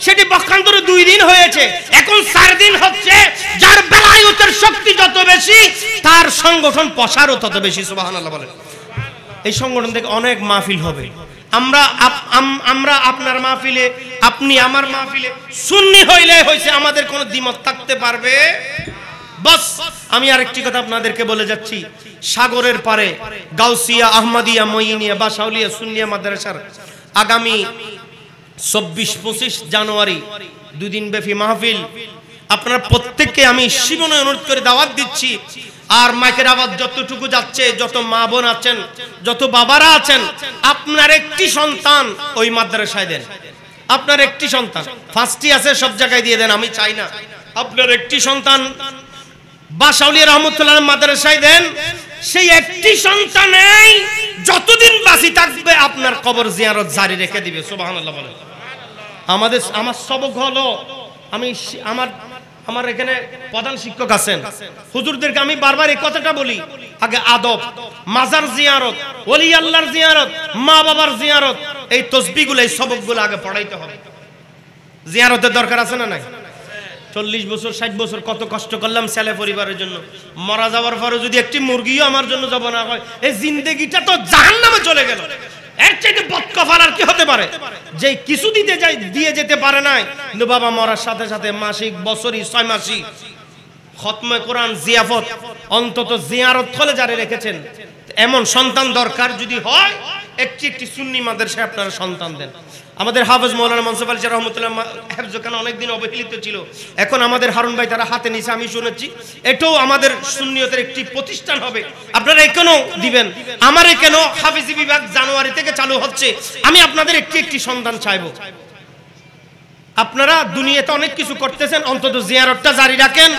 সেটি পক্ষান্তরে 2 দিন হয়েছে, এখন 4 দিন হচ্ছে। যার বেলায়েতের শক্তি যত বেশি, তার সংগঠন প্রসারও তত বেশি। সুবহানাল্লাহ বলেন। এই সংগঠন থেকে অনেক মাহফিল হবে। আমরা আপনার মাহফিলে, আপনি আমার মাহফিলে, সুন্নি হইলে হইছে, আমাদের কোনো দ্বিমত থাকতে পারবে? বাস আমি আরেকটি কথা আপনাদেরকে বলে যাচ্ছি, সাগরের পারে গাউসিয়া, আহমদিয়া, মঈনিয়া, বাসাউলিয়া, সুন্নিয়া মাদ্রাসার আগামী 24-25 জানুয়ারি 2 দিন ব্যাপী মাহফিল। আপনারা প্রত্যেককে আমি জীবনে অনুরোধ করে দাওয়াত দিচ্ছি। আর মাইকের আওয়াজ যতটুকু যাচ্ছে, যত মা বোন আছেন, যত বাবারা আছেন, আপনার একটি সন্তান ওই মাদ্রাসায় দেন। আপনার একটি সন্তান, ফার্স্টই আছে সব জায়গায় দিয়ে দেন, আমি চাই না। আপনার একটি সন্তান বাসাউলিয়া রহমতুল্লাহ মাদ্রাসায় দেন। সেই একটি সন্তানেই যতদিন বাঁচি থাকবে আপনার কবর জিয়ারত জারি রেখে দিবে। সুবহানাল্লাহ বলেন। আমার সবক হলো, আমি আমার এখানে প্রধান শিক্ষক আছেন, হুজুরদেরকে আমি বারবার এই কথাটা বলি, আগে আদব, মাজার জিয়ারত, ওলি আল্লাহর জিয়ারত, মা বাবার জিয়ারত, এই তসবিহগুলো, এই সবকগুলো আগে পড়াইতে হবে। জিয়ারতের দরকার আছে না নাই? 40 বছর 60 বছর কত কষ্ট করলাম ছেলে পরিবারের জন্য, মারা যাওয়ার পরে যদি একটি মুরগিও আমার জন্য জব না হয়, এই জিন্দেগিটা তো জাহান্নামে চলে গেল। এর চাইতে বদকফার আর কি হতে পারে? যে কিছু দিয়ে যেতে পারে নাই, কিন্তু বাবা মরার সাথে সাথে মাসিক, বছরি, 6 মাসিক খতমে কোরআন, জিয়াফত, অন্তত জিয়ারত হলে জারি রেখেছেন। এমন সন্তান দরকার যদি হয়, একটি সুন্নি মাদ্রাসায় আপনারা সন্তান দেন। আমাদের হাফেজ মাওলানা মনসুর আলী রহমতুল্লাহ হেফজখান অনেকদিন অবহেলিত ছিল, এখন আমাদের হারুন ভাই তারা হাতে নিছে, আমি শুনেছি এটাও আমাদের সুন্নিয়তের একটি প্রতিষ্ঠান হবে। আপনারা এখানেও দিবেন। আমার এখানেও হাফেজি বিভাগ জানুয়ারি থেকে চালু হচ্ছে। আমি আপনাদের একটি সন্তান চাইবো। আপনারা দুনিয়াতে অনেক কিছু করতেছেন, অন্তত জিয়ারতটা জারি রাখেন।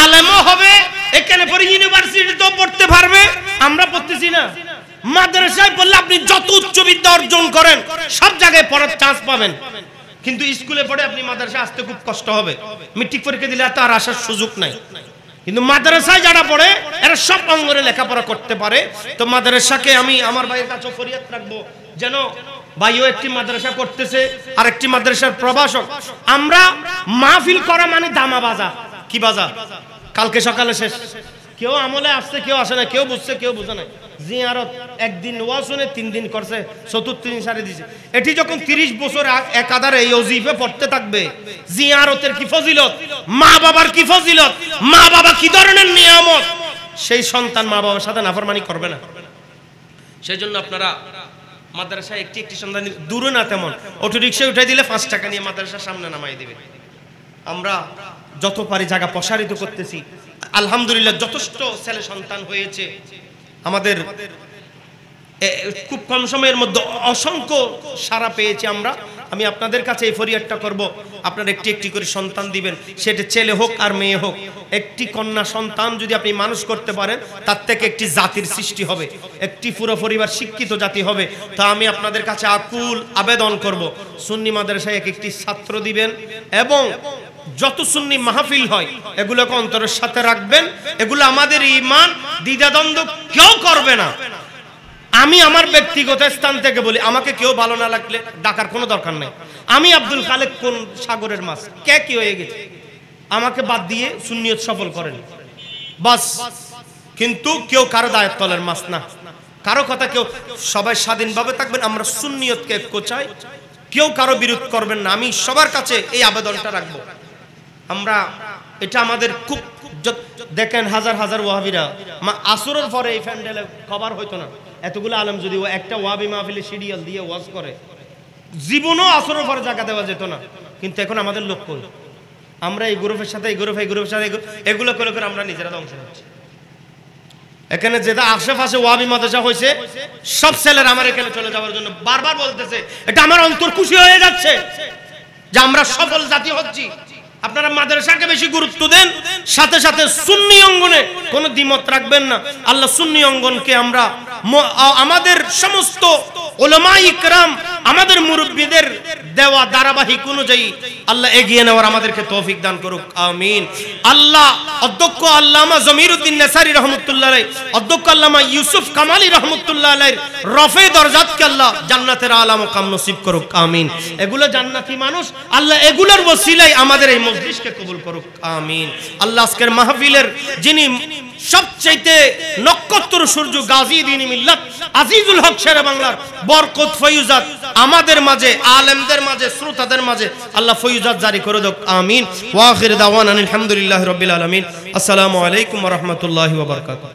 আলেমও হবে, এখানে পরে ইউনিভার্সিটিতেও পড়তে পারবে। আমরা পড়তেছি না, মাদ্রাসায় পড়লে আপনি যত উচ্চ বিদ্যা অর্জন করেন সব জায়গায় পড়ার চান্স পাবেন, কিন্তু স্কুলে পড়ে আপনি মাদ্রাসায় আসতে খুব কষ্ট হবে। মেট্রিক পরীক্ষা দিলে আর তার আসার সুযোগ নাই। কিন্তু মাদ্রাসায় যারা পড়ে এরা সব অঙ্গনে লেখাপড়া করতে পারে। তো মাদ্রাসাকে আমি আমার ভাইয়ের কাছে ফরিয়াদ রাখবো, যেন ভাইও একটি মাদ্রাসা করতেছে, আর একটি মাদ্রাসার প্রভাষক। আমরা মাহফিল করা মানে দামা বাজা, কি বাজা? কালকে সকালে শেষ, কেউ আমলে আসছে, কেউ আসে না, কেউ বুঝছে, কেউ বুঝে না। জিয়ারত একদিন ওয়াজ শুনে 3 দিন করছে, চতুর্থ দিন সারি দিছে। এটি যখন 30 বছর একাধারে এই ওজিফে পড়তে থাকবে, জিয়ারতের কি ফজিলত, মা বাবার কি ফজিলত, মা বাবা কি ধরনের নিয়ামত, সেই সন্তান মা বাবার সাথে নাফরমানি করবে না। সেই জন্য আপনারা মাদ্রাসায় একটি সন্তান, দূরে না তেমন, অটো রিক্সায় উঠাই দিলে 5 টাকা নিয়ে মাদ্রাসার সামনে নামাই দিবে। আমরা যত পারি জায়গা প্রসারিত করতেছি। আলহামদুলিল্লাহ যথেষ্ট ছেলে সন্তান হয়েছে আমাদের, খুব কম সময়ের মধ্যে অসংখ্য সাড়া পেয়েছি আমরা। আমি আপনাদের কাছে এই ফরিয়াদটা করব, আপনারা একটি করে সন্তান দিবেন, সেটা ছেলে হোক আর মেয়ে হোক। একটি কন্যা সন্তান যদি আপনি মানুষ করতে পারেন, তার থেকে একটি জাতির সৃষ্টি হবে, একটি পুরো পরিবার শিক্ষিত জাতি হবে। তা আমি আপনাদের কাছে আকুল আবেদন করব, সুন্নি মাদ্রাসায় একটি ছাত্র দিবেন, এবং যত সুন্নি মাহফিল হয় এগুলোকে অন্তরের সাথে রাখবেন। এগুলো আমাদের ঈমান, দ্বিধাদ্বন্দ্ব কেউ করবে না। আমি আমার ব্যক্তিগত স্থান থেকে বলি, আমাকে কেউ ভালো না লাগলে ডাকার কোনো দরকার নেই। আমি আব্দুল খালেক কোন সাগরের মাছ, কে কি হয়ে গেছে, আমাকে বাদ দিয়ে সুন্নিয়ত সফল করেন বাস। কিন্তু কেউ কারো দায়ের তলের মাছ না, কারো কথা কেউ, সবাই স্বাধীনভাবে থাকবেন। আমরা সুন্নিয়তকে কোচাই, কেউ কারো বিরোধ করবেন না। আমি সবার কাছে এই আবেদনটা রাখবো। আমরা এটা আমাদের খুব, দেখেন হাজার হাজার ওয়াহাবিরা আসরের পরে এই প্যান্ডেলে কভার হইতো না। এতগুলো আলেম যদি একটা ওয়াহাবি মাহফিলে সিরিয়াল দিয়ে ওয়াজ করে, জীবনও আসরের পরে জায়গা দেওয়া যেত না। কিন্তু এখন আমাদের লক্ষ্য, আমরা এই গ্রুপের সাথে এই গ্রুপের সাথে এগুলো করে করে আমরা নিজেরা ধ্বংস হচ্ছি। এখানে যেটা আশেপাশে ওয়াহাবি মাদ্রাসা হয়েছে, সব ছেলেরা আমার এখানে চলে যাওয়ার জন্য বারবার বলতেছে। এটা আমার অন্তর খুশি হয়ে যাচ্ছে যে আমরা সফল জাতি হচ্ছি। আপনারা মাদ্রাসাকে বেশি গুরুত্ব দেন, সাথে সাথে সুন্নি অঙ্গনে কোনো দ্বিমত রাখবেন না। আল্লাহ সুন্নি অঙ্গনকে আমরা আমাদের সমস্ত উলামা ইকরাম, আমাদের মুরব্বীদের দেওয়া ধারাবাহিক অনুযায়ী আল্লাহ এগিয়ে নেওয়ার আমাদেরকে তৌফিক দান করুক, আমিন। আল্লাহ অধ্যক্ষ আল্লামা জমিরউদ্দিন নেসারি রহমতুল্লাহ আলাইহি, অধ্যক্ষ আল্লামা ইউসুফ কামালি রহমতুল্লাহ আলাইহির রফে দরজাতকে আল্লাহ জান্নাতের আলা মুকাম নসিব করুক, আমিন। এগুলো জান্নাতি মানুষ, আল্লাহ এগুলোর ওসিলায় আমাদের এই মজলিসকে কবুল করুক, আমিন। আল্লাহ আজকের মাহফিলের যিনি সবচাইতে নক্ষত্র সূর্য গাজী দ্বীন মিল্লাত আজিজুল হক শেরে বাংলার বরকত ফয়ুজাত আমাদের মাঝে, আলেমদের মাঝে, শ্রোতাদের মাঝে আল্লাহ ফয়ুজাত জারি করে দাও, আমিন। ওয়া আখির দাওয়ানা আলহামদুলিল্লাহি রাব্বিল আলামিন। আসসালামু আলাইকুম ওয়া রাহমাতুল্লাহি ওয়া বারাকাতুহু।